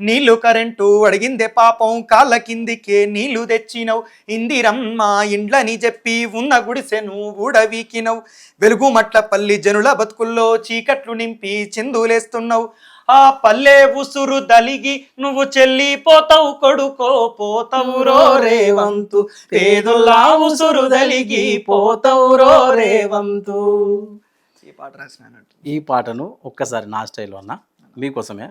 నీళ్లు కరెంటు అడిగిందే పాపం, కాళ్ళ కిందికే నీళ్లు తెచ్చినవు, ఇందిరమ్మ ఇండ్లని చెప్పి ఉన్న గుడిసెను ఊడవీకినవు, వెలుగు మట్లపల్లి జనుల బతుకుల్లో చీకట్లు నింపి చిందులేస్తున్నావు. ఆ పల్లె ఉసురు దలిగి నువ్వు చెల్లిపోతావు కొడుకో, పోతవురో రేవంతు పేదొల్లా ఉసురు దలిగి, పోతవురో రేవంతు. ఈ పాట రాసినట్టు. ఈ పాటను ఒక్కసారి నా స్టైల్లో అన్న మీకోసమే.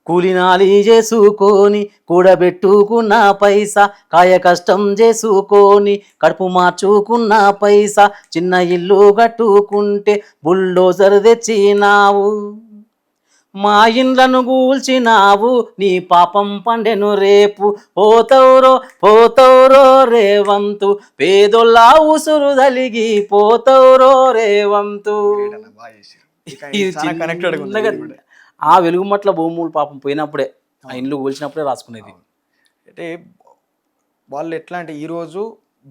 కూలినాలి చేసుకొని కూడబెట్టుకున్న పైసా, కాయ కష్టం చేసుకొని కడుపు మార్చుకున్న పైసా, చిన్న ఇల్లు కట్టుకుంటే బుల్డోజర్ తెచ్చినావు, మా ఇండ్లను కూల్చినావు, నీ పాపం పండెను రేపు, పోతవురో రేవంతు, పేదోళ్ళ ఉసురు తలిగి పోతవురో రేవంతు. బాగా చేశారు. ఇది చాలా కనెక్టెడ్ చిన్నగా ఆ వెలుగుమట్ల భూములు పాపం పోయినప్పుడే, ఆ ఇండ్లు కూల్చినప్పుడే రాసుకునేది. అంటే వాళ్ళు ఎట్లా అంటే ఈరోజు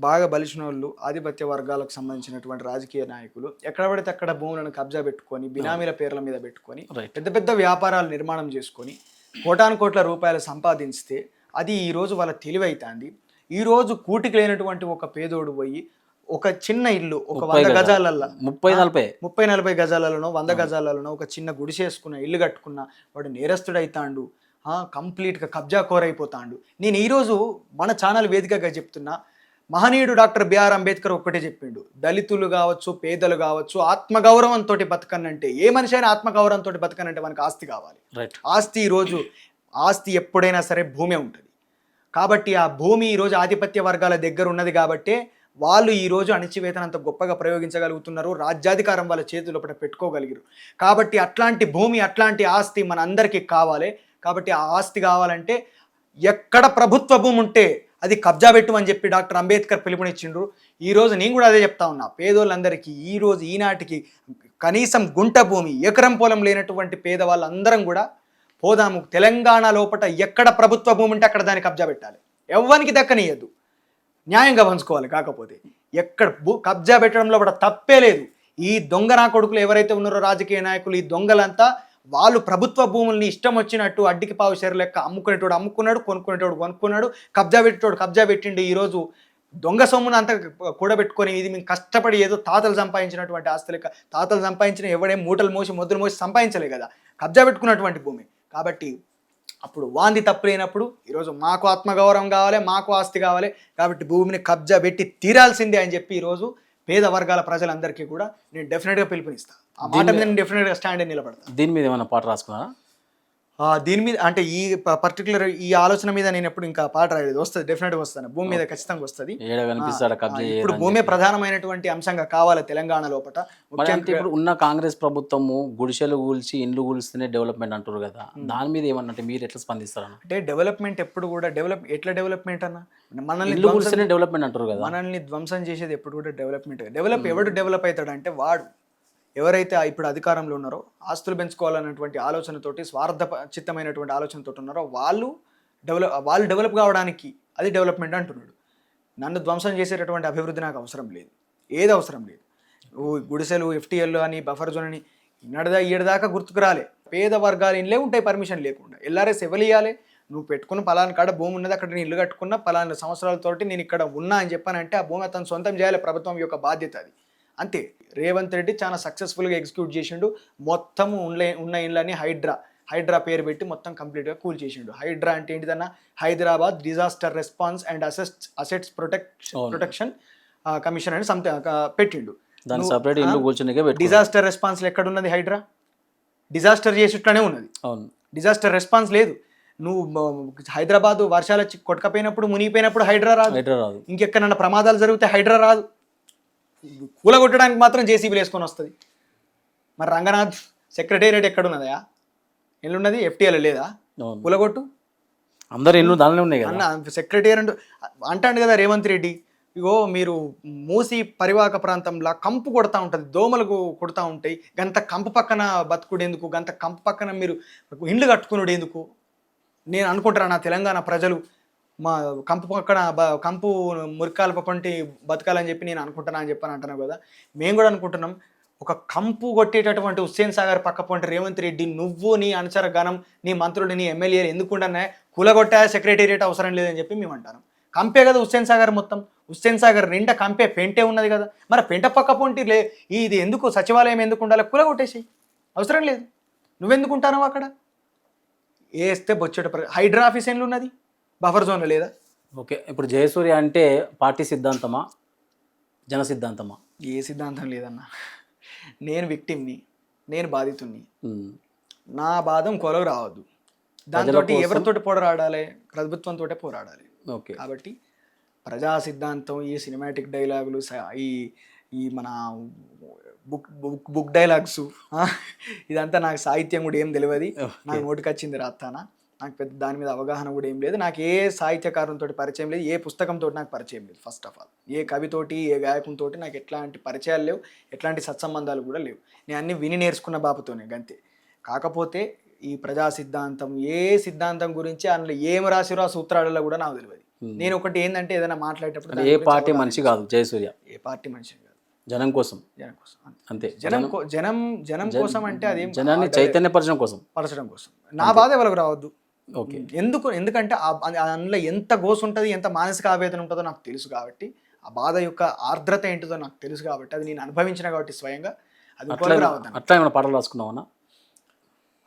బాగా బలిసిన వాళ్ళు ఆధిపత్య వర్గాలకు సంబంధించినటువంటి రాజకీయ నాయకులు ఎక్కడ పడితే అక్కడ భూములను కబ్జా పెట్టుకొని బినామీల పేర్ల మీద పెట్టుకొని పెద్ద పెద్ద వ్యాపారాలు నిర్మాణం చేసుకొని కోటాను కోట్ల రూపాయలు సంపాదించితే అది ఈరోజు వాళ్ళ తెలివైతుంది. ఈరోజు కూటికి లేనటువంటి ఒక పేదోడు పోయి ఒక చిన్న ఇల్లు ఒక 100 గజాలల్లో 30-40 గజాలలోనో 100 గజాలలోనో ఒక చిన్న గుడిసేసుకున్న ఇల్లు కట్టుకున్న వాడు నేరస్తుడైతాండు, కంప్లీట్గా కబ్జా కోరైపోతాండు. నేను ఈరోజు మన ఛానల్ వేదికగా చెప్తున్నా, మహనీయుడు డాక్టర్ బిఆర్ అంబేద్కర్ ఒక్కటే చెప్పిండు, దళితులు కావచ్చు పేదలు కావచ్చు ఆత్మగౌరవంతో బతకనంటే, ఏ మనిషి అయినా ఆత్మగౌరవంతో బతకనంటే మనకు ఆస్తి కావాలి. ఆస్తి ఈరోజు ఆస్తి ఎప్పుడైనా సరే భూమే ఉంటుంది. కాబట్టి ఆ భూమి ఈరోజు ఆధిపత్య వర్గాల దగ్గర ఉన్నది కాబట్టే వాళ్ళు ఈరోజు అణిచివేతను అంత గొప్పగా ప్రయోగించగలుగుతున్నారు, రాజ్యాధికారం వాళ్ళ చేతుల్లో పెట్టుకోగలిగారు. కాబట్టి అట్లాంటి భూమి అట్లాంటి ఆస్తి మన అందరికీ కావాలి. కాబట్టి ఆ ఆస్తి కావాలంటే ఎక్కడ ప్రభుత్వ భూమి ఉంటే అది కబ్జా పెట్టమని చెప్పి డాక్టర్ అంబేద్కర్ పిలుపునిచ్చిండ్రు. ఈరోజు నేను కూడా అదే చెప్తా ఉన్నా, పేదోళ్ళందరికీ ఈరోజు ఈనాటికి కనీసం గుంట భూమి ఎకరం పొలం లేనటువంటి పేదవాళ్ళందరం కూడా పోదాము, తెలంగాణ లోపల ఎక్కడ ప్రభుత్వ భూమి ఉంటే అక్కడ దాన్ని కబ్జా పెట్టాలి, ఎవ్వరికి దక్కనియద్దు, న్యాయంగా పంచుకోవాలి. కాకపోతే ఎక్కడ కబ్జా పెట్టడంలో కూడా తప్పే లేదు. ఈ దొంగ నా కొడుకులు ఎవరైతే ఉన్నారో రాజకీయ నాయకులు, ఈ దొంగలంతా వాళ్ళు ప్రభుత్వ భూముల్ని ఇష్టం వచ్చినట్టు అడ్డికి పావు షేర్ లెక్క అమ్ముకునేటోడు అమ్ముకున్నాడు, కొనుక్కునేటోడు కొనుక్కున్నాడు, కబ్జా పెట్టేటోడు కబ్జా పెట్టిండు. ఈరోజు దొంగ సొమ్మును అంతా కూడబెట్టుకొని ఇది మేము కష్టపడి ఏదో తాతలు సంపాదించినటువంటి ఆస్తి లెక్క, తాతలు సంపాదించిన ఎవడేం మూటలు మోసి మొద్దులు మోసి సంపాదించలే కదా, కబ్జా పెట్టుకున్నటువంటి భూమి. కాబట్టి అప్పుడు వాంది తప్పు లేనప్పుడు ఈరోజు మాకు ఆత్మగౌరవం కావాలి, మాకు ఆస్తి కావాలి, కాబట్టి భూమిని కబ్జా పెట్టి తీరాల్సిందే అని చెప్పి ఈరోజు పేద వర్గాల ప్రజలందరికీ కూడా నేను డెఫినెట్గా పిలుపునిస్తాను. ఆ మాట మీద నేను డెఫినెట్గా స్టాండ్ నిలబడతాను. దీని మీద ఏమైనా పాట రాసుకున్నారా? దీని మీద అంటే ఈ పర్టికులర్ ఈ ఆలోచన మీద నేను ఎప్పుడు ఇంకా పాట రాయలేదు, వస్తుంది, డెఫినెట్గా వస్తాను, భూమి మీద ఖచ్చితంగా వస్తుంది. ఇప్పుడు భూమి ప్రధానమైనటువంటి అంశంగా కావాలి తెలంగాణ లోపల. ఇప్పుడు ఉన్న కాంగ్రెస్ ప్రభుత్వము గుడిసెలు కూల్చి ఇండ్లు కూల్స్తేనే డెవలప్మెంట్ అంటారు కదా, దాని మీద ఏమన్నా మీరు ఎట్లా స్పందిస్తారు? అంటే డెవలప్మెంట్ ఎప్పుడు కూడా ఎట్లా డెవలప్మెంట్ అన్న, మనల్ని డెవలప్మెంట్ అంటారు కదా, మనల్ని ధ్వంసం చేసేది ఎప్పుడు కూడా డెవలప్మెంట్. ఎవడు డెవలప్ అవుతాడంటే వాడు ఎవరైతే ఇప్పుడు అధికారంలో ఉన్నారో, ఆస్తులు పెంచుకోవాలన్నటువంటి ఆలోచనతోటి, స్వార్థ చిత్తమైనటువంటి ఆలోచనతో ఉన్నారో వాళ్ళు డెవలప్ కావడానికి అది డెవలప్మెంట్ అంటున్నాడు. నన్ను ధ్వంసం చేసేటటువంటి అభివృద్ధి నాకు అవసరం లేదు, ఏది అవసరం లేదు. గుడిసెలు FTL అని బఫర్ జోన్ అని ఈడదాకా గుర్తుకు రాలే. పేద వర్గాలు ఇళ్ళే ఉంటాయి పర్మిషన్ లేకుండా. LRS ఎవరియాలి? నువ్వు పెట్టుకున్న పలానా కాడ భూమి ఉన్నది, అక్కడ నేను ఇల్లు కట్టుకున్న పలానా సంవత్సరాలతోటి నేను ఇక్కడ ఉన్నా అని చెప్పానంటే ఆ భూమి అతను సొంతం చేయాలి, ప్రభుత్వం యొక్క బాధ్యత అది. అంతే. రేవంత్ రెడ్డి చాలా సక్సెస్ఫుల్గా ఎగ్జిక్యూట్ చేసిండు. మొత్తము ఉన్న ఇళ్ళని హైడ్రా పేరు పెట్టి మొత్తం కంప్లీట్గా కూల్ చేసిండు. హైడ్రా అంటే ఏంటిదన్నా, Hyderabad disaster response and assets protection commission అని పెట్టిండు. డిజాస్టర్ రెస్పాన్స్ ఎక్కడున్నది? హైడ్రా డిజాస్టర్ చేసేట్లనే ఉన్నది, డిజాస్టర్ రెస్పాన్స్ లేదు. నువ్వు హైదరాబాద్ వర్షాలు వచ్చి కొట్టకపోయినప్పుడు మునిగిపోయినప్పుడు హైడ్రా రాదు, ఇంకెక్కడన్నా ప్రమాదాలు జరిగితే హైడ్రా రాదు, కూలగొట్టడానికి మాత్రం JCBలు వేసుకొని వస్తుంది. మరి రంగనాథ్ సెక్రటేరియట్ ఎక్కడున్నదా? ఎల్లున్నది FTL లేదా? కూలగొట్టు, అందరు ఇల్లు దానిలో ఉన్నాయి అన్న. సెక్రటేరియట్ అంటాడు కదా రేవంత్ రెడ్డి, ఇగో మీరు మూసి పరివాహక ప్రాంతంలో కంపు కొడతా ఉంటుంది, దోమలు కొడతా ఉంటాయి, గంత కంపు పక్కన బతుకుడేందుకు, గంత కంపు పక్కన మీరు ఇండ్లు కట్టుకున్నాడు ఎందుకు? నేను అనుకుంటారా నా తెలంగాణ ప్రజలు మా కంపు పక్కన కంపు మురికాల పంటి బతకాలని చెప్పి నేను అనుకుంటున్నా అని చెప్పని అంటున్నావు కదా. మేము కూడా అనుకుంటున్నాం. ఒక కంపు కొట్టేటటువంటి హుస్సేన్ సాగర్ పక్క పంట రేవంత్ రెడ్డి, నువ్వు నీ అనుచర గణం, నీ మంత్రులు, నీ ఎమ్మెల్యేలు ఎందుకుంటున్నా కూలగొట్టా సెక్రటేరియట్ అవసరం లేదని చెప్పి మేము అంటాను. కంపే కదా హుస్సేన్ సాగర్ మొత్తం, హుస్సేన్ సాగర్ నిండా కంపే, పెంటే ఉన్నది కదా. మరి పెంట పక్క పొంటి ఇది ఎందుకు, సచివాలయం ఎందుకు ఉండాలి? కూలగొట్టేసి, అవసరం లేదు. నువ్వెందుకుంటావు అక్కడ? వేస్తే బొచ్చట. హైడ్రా ఆఫీస్ ఎన్లు ఉన్నది, బఫర్ జోన్లో లేదా? ఓకే, ఇప్పుడు జయసూర్య అంటే పార్టీ సిద్ధాంతమా, జన సిద్ధాంతమా? ఏ సిద్ధాంతం లేదన్నా. నేను విక్టిమ్ని, నేను బాధితుణ్ణి, నా బాధం కొలకు రావద్దు. దాంతో ఎవరితోటి పోరాడాలి? ప్రభుత్వంతో పోరాడాలి. ఓకే. కాబట్టి ప్రజా సిద్ధాంతం, ఈ సినిమాటిక్ డైలాగులు, ఈ ఈ మన బుక్ డైలాగ్స్, ఇదంతా నాకు సాహిత్యం కూడా ఏం తెలియదు. నాకు నోటికి వచ్చింది రాస్తానా. నాకు పెద్ద దాని మీద అవగాహన కూడా ఏం లేదు. నాకు ఏ సాహిత్యకారునితో పరిచయం లేదు, ఏ పుస్తకంతో నాకు పరిచయం లేదు. ఫస్ట్ ఆఫ్ ఆల్ ఏ కవితోటి, ఏ గాయకునితో నాకు ఎట్లాంటి పరిచయాలు లేవు, ఎట్లాంటి సత్సంబంధాలు కూడా లేవు. నేను అన్ని విని నేర్చుకున్న బాపుతోనే గంతే. కాకపోతే ఈ ప్రజా సిద్ధాంతం, ఏ సిద్ధాంతం గురించి అందులో ఏం రాసిరో ఆ సూత్రాలలో కూడా నాకు తెలియదు. నేను ఒకటి ఏంటంటే ఏదైనా మాట్లాడేటప్పుడు ఏ పార్టీ మనిషి కాదు జయసూర్య, ఏ పార్టీ మనిషి కాదు, జనం కోసం అంతే. జనం కోసం అంటే అదేం జనాన్ని చైతన్యపరచడం కోసం. నా బాధ ఎవరికి రావద్దు. ఓకే. ఎందుకంటే అందులో ఎంత గోసు ఉంటుంది, ఎంత మానసిక ఆవేదన ఉంటుందో నాకు తెలుసు కాబట్టి, ఆ బాధ యొక్క ఆర్ద్రత ఏంటిదో నాకు తెలుసు కాబట్టి, అది నేను అనుభవించిన కాబట్టి స్వయంగా అది రావద్దు. అట్లా ఏమైనా పాటలు రాసుకున్నావా?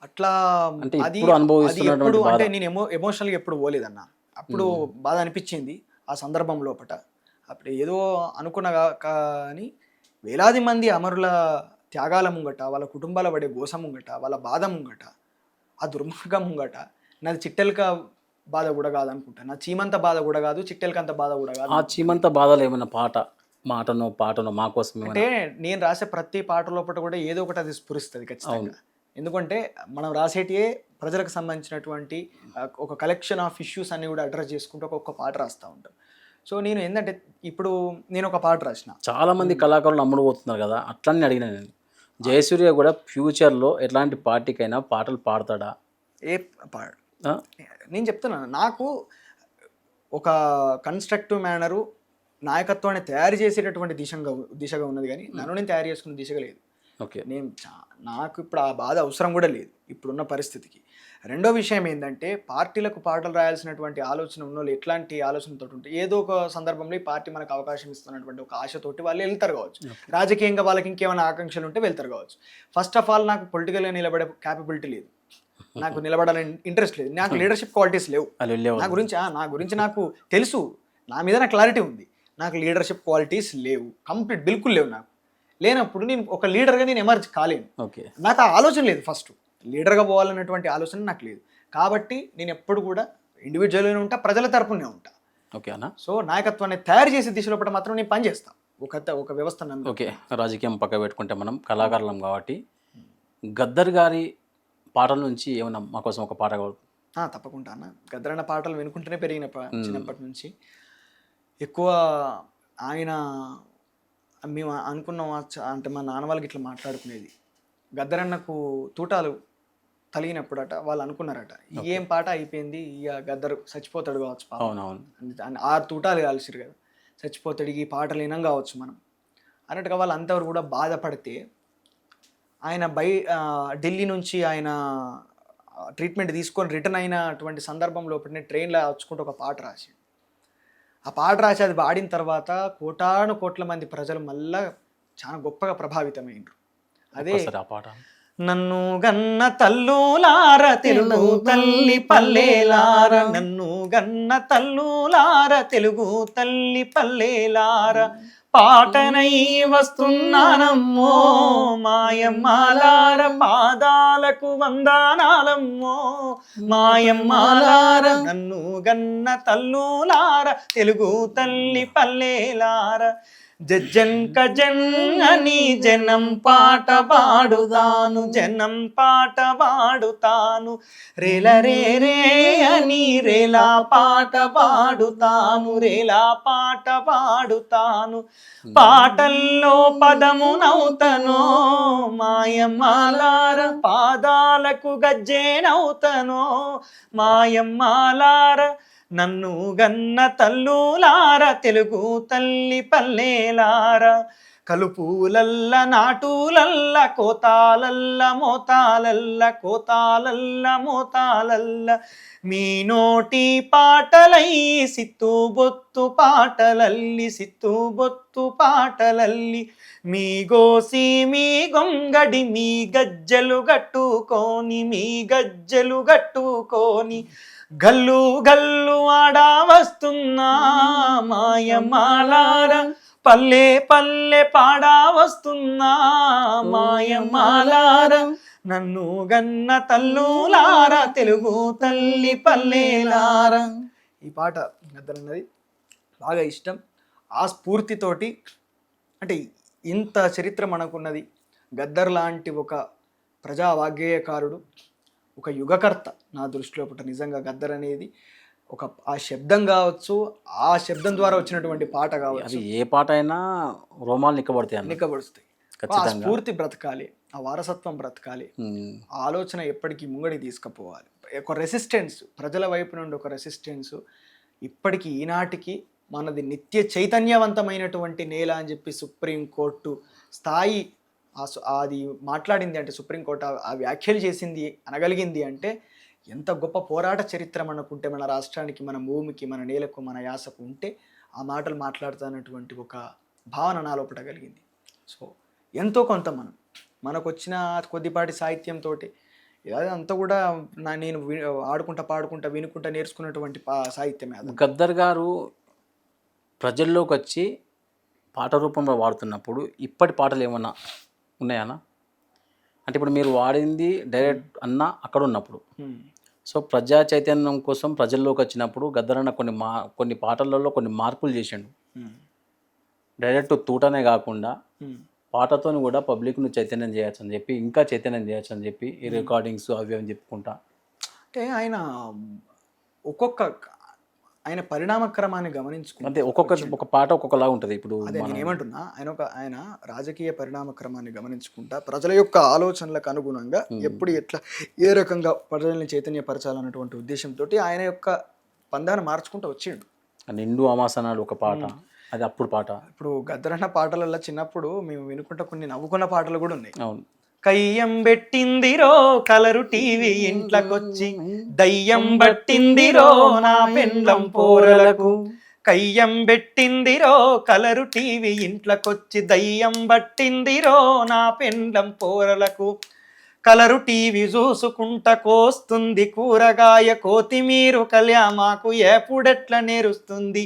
అట్లా అంటే అది ఎప్పుడు అంటే నేను ఎమోషనల్గా ఎప్పుడు పోలేదన్న. అప్పుడు బాధ అనిపించింది ఆ సందర్భం లోపట. అప్పుడు ఏదో అనుకున్నా కానీ వేలాది మంది అమరుల త్యాగాల ముంగట, వాళ్ళ కుటుంబాల పడే గోస ముంగట, వాళ్ళ బాధ ముంగట, ఆ దుర్మార్గం ముంగట నాది చిట్టెలక బాధ కూడా కాదనుకుంటా. నా చీమంత బాధ కూడా కాదు, చిట్టెలకంత బాధ కూడా కాదు. ఆ చీమంత బాధలు ఏమైనా పాటనో మా కోసం అంటే నేను రాసే ప్రతి పాట లోపల కూడా ఏదో ఒకటి అది స్ఫురిస్తుంది ఖచ్చితంగా. ఎందుకంటే మనం రాసేటియే ప్రజలకు సంబంధించినటువంటి ఒక కలెక్షన్ ఆఫ్ ఇష్యూస్ అన్ని కూడా అడ్రస్ చేసుకుంటూ ఒక్కొక్క పాట రాస్తూ ఉంటాం. సో నేను ఏంటంటే ఇప్పుడు నేను ఒక పాట రాసిన, చాలా మంది కళాకారులు అమ్ముడుపోతున్నారు కదా, అట్లనే అడిగిన నేను. జయసూర్య కూడా ఫ్యూచర్లో ఎట్లాంటి పార్టీకైనా పాటలు పాడతాడా? ఏ పాట నేను చెప్తున్నాను. నాకు ఒక కన్స్ట్రక్టివ్ మేనరు, నాయకత్వాన్ని తయారు చేసేటటువంటి దిశగా ఉన్నది, కానీ నన్ను నేను తయారు చేసుకున్న దిశగా లేదు. ఓకే. నాకు ఇప్పుడు ఆ బాధ అవసరం కూడా లేదు ఇప్పుడున్న పరిస్థితికి. రెండో విషయం ఏంటంటే, పార్టీలకు పాటలు రాయాల్సినటువంటి ఆలోచన ఉన్న వాళ్ళు ఎట్లాంటి ఆలోచనతో ఉంటే, ఏదో ఒక సందర్భంలో ఈ పార్టీ మనకు అవకాశం ఇస్తున్నటువంటి ఒక ఆశతోటి వాళ్ళు వెళ్తారు కావచ్చు. రాజకీయంగా వాళ్ళకి ఇంకేమైనా ఆకాంక్షలు ఉంటే వెళ్తారు కావచ్చు. ఫస్ట్ ఆఫ్ ఆల్ నాకు పొలిటికల్గా నిలబడే క్యాపబిలిటీ లేదు, నాకు నిలబడాలని ఇంట్రెస్ట్ లేదు, నాకు లీడర్షిప్ క్వాలిటీస్ లేవు. నా గురించి నాకు తెలుసు, నా మీద నాకు క్లారిటీ ఉంది. నాకు లీడర్షిప్ క్వాలిటీస్ లేవు, కంప్లీట్ బిల్కుల్ లేవు. నాకు లేనప్పుడు నేను ఒక లీడర్గా నేను ఎమర్జ్ కాలేను. నాకు ఆ ఆలోచన లేదు. ఫస్ట్ లీడర్గా పోవాలన్నటువంటి ఆలోచన నాకు లేదు. కాబట్టి నేను ఎప్పుడు కూడా ఇండివిజువల్గానే ఉంటా, ప్రజల తరపునే ఉంటా. ఓకే అన్న. సో నాయకత్వాన్ని తయారు చేసే దిశలో మాత్రం నేను పనిచేస్తాను ఒక వ్యవస్థ. ఓకే, రాజకీయం పక్క పెట్టుకుంటే మనం కళాకారులం కాబట్టి గద్దర్ గారి పాటల నుంచి ఏమన్నా మా కోసం ఒక పాట కావాలి? తప్పకుండా అన్న. గద్దర్ అన్న పాటలు వినుకుంటూనే పెరిగిన చిన్నప్పటి నుంచి. ఎక్కువ ఆయన మేము అనుకున్నాం అంటే మా నాన్న వాళ్ళకి ఇట్లా మాట్లాడుకునేది, గద్దరన్నకు తూటాలు తలిగినప్పుడట వాళ్ళు అనుకున్నారట, ఏం పాట అయిపోయింది, ఇక గద్దరు చచ్చిపోతాడు కావచ్చు, 6 తూటాలు కాల్సిరు కదా, చచ్చిపోతాడు, ఈ పాటలు వినం కావచ్చు మనం అన్నట్టుగా వాళ్ళు అంతవరకు కూడా బాధపడితే, ఆయన ఢిల్లీ నుంచి ఆయన ట్రీట్మెంట్ తీసుకొని రిటర్న్ అయినటువంటి సందర్భంలో ట్రైన్లో వచ్చుకుంటూ ఒక పాట రాసి, ఆ పాట రాసి అది పాడిన తర్వాత కోట్ల మంది ప్రజలు మళ్ళా చాలా గొప్పగా ప్రభావితమైనరు. అదే పాట. నన్ను గన్న తల్లులార తెలుగు తల్లి పల్లెలార, నన్ను గన్న తల్లులార తెలుగు తల్లి పల్లెలార, పాటనై వస్తున్నానమ్మో మాయమ్మాలార, పాదాలకు వందనాలమ్మో మాయమ్మాలార, నన్ను గన్న తల్లులార తెలుగు తల్లి పల్లెలార, జజ్జంక జన్నని జనం పాట పాడుతాను, జనం పాట పాడుతాను, రేల రే రే అని రేలా పాట పాడుతాను, రేలా పాట పాడుతాను, పాటల్లో పదమునవుతనో మాయమ్మాలార, పాదాలకు గజ్జేనవుతనో మాయమ్మాలార, నన్ను గన్న తల్లులార తెలుగు తల్లి పల్లెలార, కలుపులల్ల నాటులల్ల కోతాలల్ల మోతాలల్ల, కోతాలల్ల మోతాలల్ల, మీ నోటి పాటలై సిత్తుబొత్తు పాటలల్లి, సిత్తుబొత్తు పాటలల్లి, మీ గోసి మీ గొంగడి మీ గజ్జలు గట్టుకోని, మీ గజ్జలు గట్టుకోని, గల్లు గల్లు ఆడా వస్తున్నా మాయమ్మాలార, పల్లె పల్లె పాడా వస్తున్నా మాయమ్మాలార, నన్ను గన్న తల్లులారా తెలుగు తల్లి పల్లెలారా. ఈ పాట గద్దరన్నది బాగా ఇష్టం. ఆ స్ఫూర్తితోటి అంటే ఇంత చరిత్ర మనకున్నది. గద్దర్ లాంటి ఒక ప్రజా వాగ్గేయకారుడు, ఒక యుగకర్త నా దృష్టిలో పుట్ట. నిజంగా గద్దర్ అనేది ఒక ఆ శబ్దం కావచ్చు, ఆ శబ్దం ద్వారా వచ్చినటువంటి పాట కావచ్చు, అది ఏ పాట అయినా రోమాలు నిక్కబడతాయి అన్న. నిక్కబడుస్తాయి. ఆ ఖచ్చితంగా. స్ఫూర్తి బ్రతకాలి, ఆ వారసత్వం బ్రతకాలి, ఉమ్. ఆ ఆలోచన ఎప్పటికీ ముంగడికి తీసుకుపోవాలి. ఒక రెసిస్టెన్స్, ప్రజల వైపు నుండి ఒక రెసిస్టెన్స్ ఇప్పటికీ ఈనాటికి మనది నిత్య చైతన్యవంతమైనటువంటి నేల అని చెప్పి సుప్రీంకోర్టు స్థాయి అది మాట్లాడింది అంటే, సుప్రీంకోర్టు ఆ వ్యాఖ్యలు చేసింది అనగలిగింది అంటే ఎంత గొప్ప పోరాట చరిత్ర మనకుంటే, మన రాష్ట్రానికి, మన భూమికి, మన నేలకు, మన యాసకు ఉంటే ఆ మాటలు మాట్లాడుతున్నటువంటి ఒక భావన నా లోపల కలిగింది. సో ఎంతో కొంత మనకు వచ్చిన కొద్దిపాటి సాహిత్యంతో అంతా కూడా నేను ఆడుకుంటా పాడుకుంటా వినుకుంటా నేర్చుకున్నటువంటి సాహిత్యమే అది. గద్దర్ గారు ప్రజల్లోకి వచ్చి పాట రూపంలో వాడుతున్నప్పుడు ఇప్పటి పాటలు ఏమన్నా ఉన్నాయన్నా? అంటే ఇప్పుడు మీరు వాడింది డైరెక్ట్ అన్న అక్కడ ఉన్నప్పుడు, సో ప్రజా చైతన్యం కోసం ప్రజల్లోకి వచ్చినప్పుడు గద్దర్ అన్న కొన్ని పాటలలో కొన్ని మార్పులు చేసిండు. డైరెక్ట్ తూటనే కాకుండా పాటతో కూడా పబ్లిక్ను చైతన్యం చేయొచ్చు అని చెప్పి, ఇంకా చైతన్యం చేయొచ్చు అని చెప్పి ఈ రికార్డింగ్స్ అవి అని చెప్పుకుంటా. అంటే ఆయన పరిణామక్రమాన్ని గమనించుకుంటే, అంటే ఒక పాట ఒక్కొక్కలా ఉంటుంది. ఇప్పుడు అదే నేను ఏమంటున్నా, ఆయన రాజకీయ పరిణామక్రమాన్ని గమనించుకుంటా ప్రజల యొక్క ఆలోచనలకు అనుగుణంగా ఎప్పుడు ఎట్లా ఏ రకంగా ప్రజల్ని చైతన్యపరచాలన్నటువంటి ఉద్దేశంతో ఆయన యొక్క పందాన్ని మార్చుకుంటూ వచ్చిండు. నిండు అమాసనాడు ఒక పాట, అది అప్పుడు పాట. ఇప్పుడు గద్దరన్న పాటలలో చిన్నప్పుడు మేము వినుకుంటా కొన్ని నవ్వుకున్న పాటలు కూడా ఉన్నాయి. అవును. కయ్యం పెట్టిందిరో కలరు టీవీ ఇంట్లకొచ్చి, దయ్యం పట్టిందిరో నా పెండ్లం పోరలకు. కయ్యం పెట్టిందిరో కలరు టీవీ ఇంట్లకొచ్చి, దయ్యం పట్టిందిరో నా పెండ్లం పోరలకు. కలరు టీవీ చూసుకుంట కోస్తుంది కూరగాయ కోతిమీరు కళ్యామాకు ఎప్పుడెట్లా నేరుస్తుంది.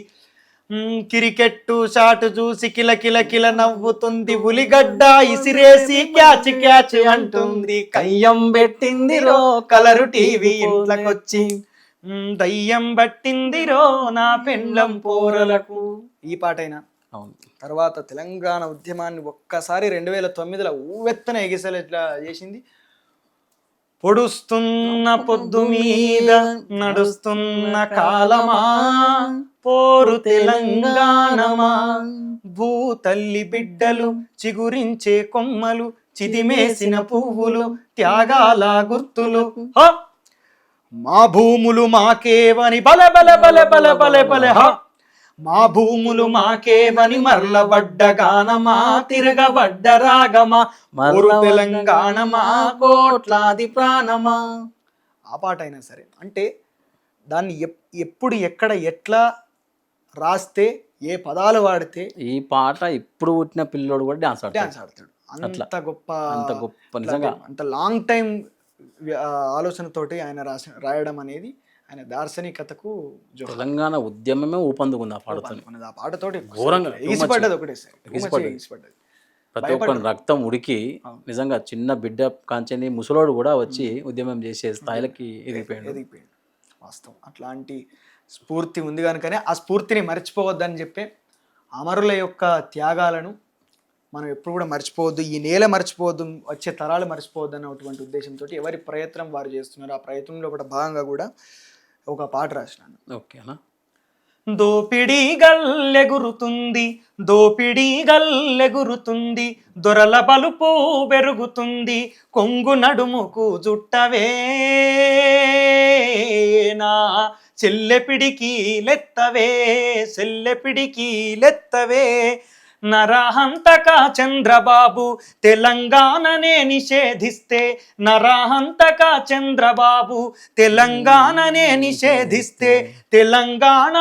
క్రికెట్టు షాట్ చూసి కిల కిల కిల నవ్వుతుంది, ఉలిగడ్డ ఇసిరేసి క్యాచ్ క్యాచ్ అంటుంది. కయ్యం పెట్టిందిరో కలరు టీవీ ఇంట్లకొచ్చి, దయ్యం పట్టిందిరో నా పెండ్లం పోరలకు. ఈ పాటైనా అవును. తర్వాత తెలంగాణ ఉద్యమాన్ని ఒక్కసారి 2009లో ఊవెత్తన ఎగిసలేట్లా చేసింది. పొడుస్తున్న పొద్దు మీద నడుస్తున్న కాలమా, పోరు తెలంగాణమా, భూతల్లి బిడ్డలు చిగురించే కొమ్మలు, చిదిమేసిన పువ్వులు, త్యాగాల గుర్తులు. మా భూములు మాకేవని బల బల బల బల బల బల హ, మా భూములు మాకేవని మరలబడ్డ గానమా, తిరగబడ్డ రాగమా, మరు తెలంగాణమా, కోట్లాది ప్రాణమా. ఆ పాట అయినా సరే అంటే దాన్ని ఎప్పుడు ఎక్కడ ఎట్లా రాస్తే, ఏ పదాలు వాడితే, ఈ పాట ఇప్పుడు పుట్టిన పిల్లోడు కూడా డాన్స్ ఆడతాడు. అంత గొప్ప నిజంగా అంత లాంగ్ టైం ఆలోచనతోటి ఆయన రాయడం అనేది ఆయన దార్శనికతకు. తెలంగాణ ఉద్యమమే ఊపందుకుంది ఆ పాటతో. ఆ పాటతోటి ఘోరంగా ఎగిసిపడ్డది ఒకటేసారి. ప్రతి ఒక్క రక్తం ఉడికి నిజంగా చిన్న బిడ్డ కాంచని ముసలోడు కూడా వచ్చి ఉద్యమం చేసే స్థాయిలకి ఎదిగిపోయాడు. వాస్తవం. అట్లాంటి స్ఫూర్తి ఉంది కనుకనే ఆ స్ఫూర్తిని మర్చిపోవద్దని చెప్పి, అమరుల యొక్క త్యాగాలను మనం ఎప్పుడు కూడా మర్చిపోవద్దు, ఈ నేల మర్చిపోవద్దు, వచ్చే తరాలు మర్చిపోవద్దు అన్నటువంటి ఉద్దేశంతో ఎవరి ప్రయత్నం వారు చేస్తున్నారు. ఆ ప్రయత్నంలో కూడా భాగంగా కూడా ఒక పాట రాసినాను. ఓకేనా. దోపిడీ గల్లెగురుతుంది, దోపిడీ గల్లెగురుతుంది, దొరల బలుపు పెరుగుతుంది, కొంగు నడుముకు జుట్టవే నా చెల్లెపిడికి లెత్తవే, చెల్లెపిడికి లెత్తవే. నరహంతక చంద్రబాబు తెలంగాణనే నిషేధిస్తే, నరహంతక చంద్రబాబు తెలంగాణనే నిషేధిస్తే, తెలంగాణ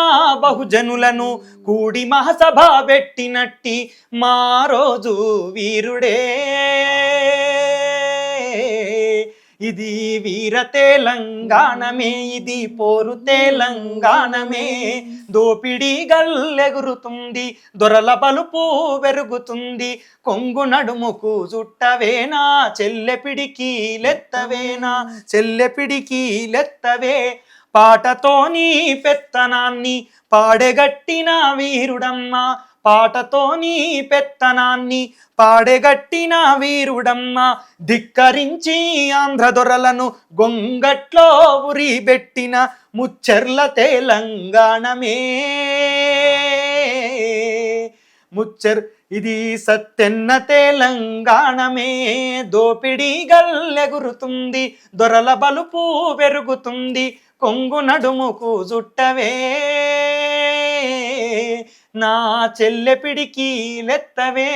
బహుజనులను కూడి మహాసభ పెట్టినట్టి మా రోజు వీరుడే. ఇది వీర తెలంగాణమే, ఇది పోరు తెలంగాణమే. దోపిడీ గల్లెగురుతుంది, దొరల బలుపు పెరుగుతుంది. కొంగు నడుముకు చుట్టవేనా, చెల్లెపిడికి లెత్తవేనా, చెల్లెపిడికి లెత్తవే. పాటతోని పెత్తనాన్ని పాడెగట్టిన వీరుడమ్మ, పాటతోని పెత్తనాన్ని పాడెగట్టిన వీరుడమ్మ. ధిక్కరించి ఆంధ్ర దొరలను గొంగట్లో ఉరిబెట్టిన ముచ్చెర్ల తెలంగాణమే. ఇది సత్తెన్న తెలంగాణమే. దోపిడీ గల్లెగురుతుంది, దొరల బలుపు పెరుగుతుంది. కొంగు నడుముకు జుట్టవే నా చెల్లెపిడికి లెత్తవే.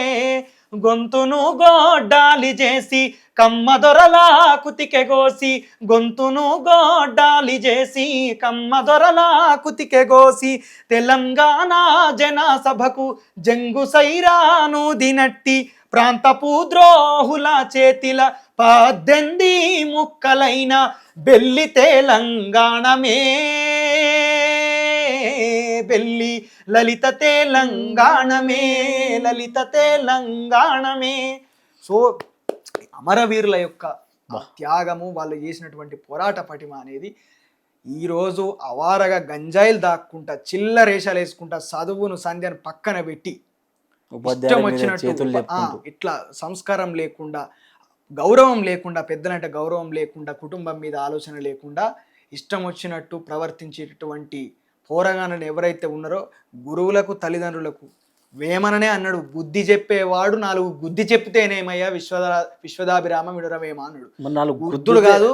గొంతును గోడ్డాలి చేసి కమ్మ దొరలా కుతికెగోసి, గొంతును గోడ్డాలి చేసి కమ్మ దొరలా కుతికెగోసి. తెలంగాణ జనసభకు జంగు సైరాను దినట్టి ప్రాంతపు ద్రోహుల చేతిల 18 ముక్కలైన బెల్లి తెలంగాణమే. బెల్లి లలిత తెలంగాణమే, లలిత తెలంగాణమే. సో అమరవీరుల యొక్క త్యాగము, వాళ్ళు చేసినటువంటి పోరాట పటిమ అనేది ఈరోజు అవారగా గంజాయిలు దాక్కుంటా, చిల్లరేషాలు వేసుకుంటా, చదువును సంధ్యను పక్కన పెట్టి ఇష్టం వచ్చినట్టు ఇట్లా సంస్కారం లేకుండా, గౌరవం లేకుండా, పెద్దలంటే గౌరవం లేకుండా, కుటుంబం మీద ఆలోచన లేకుండా ఇష్టం వచ్చినట్టు ప్రవర్తించేటటువంటి పోరగానని ఎవరైతే ఉన్నారో గురువులకు, తల్లిదండ్రులకు వేమననే అన్నాడు, బుద్ధి చెప్పేవాడు 4 గుద్ది చెప్తేనేమయ్యా విశ్వదాభిరామ విడురవేమ అన్నాడు. గుద్దులు కాదు,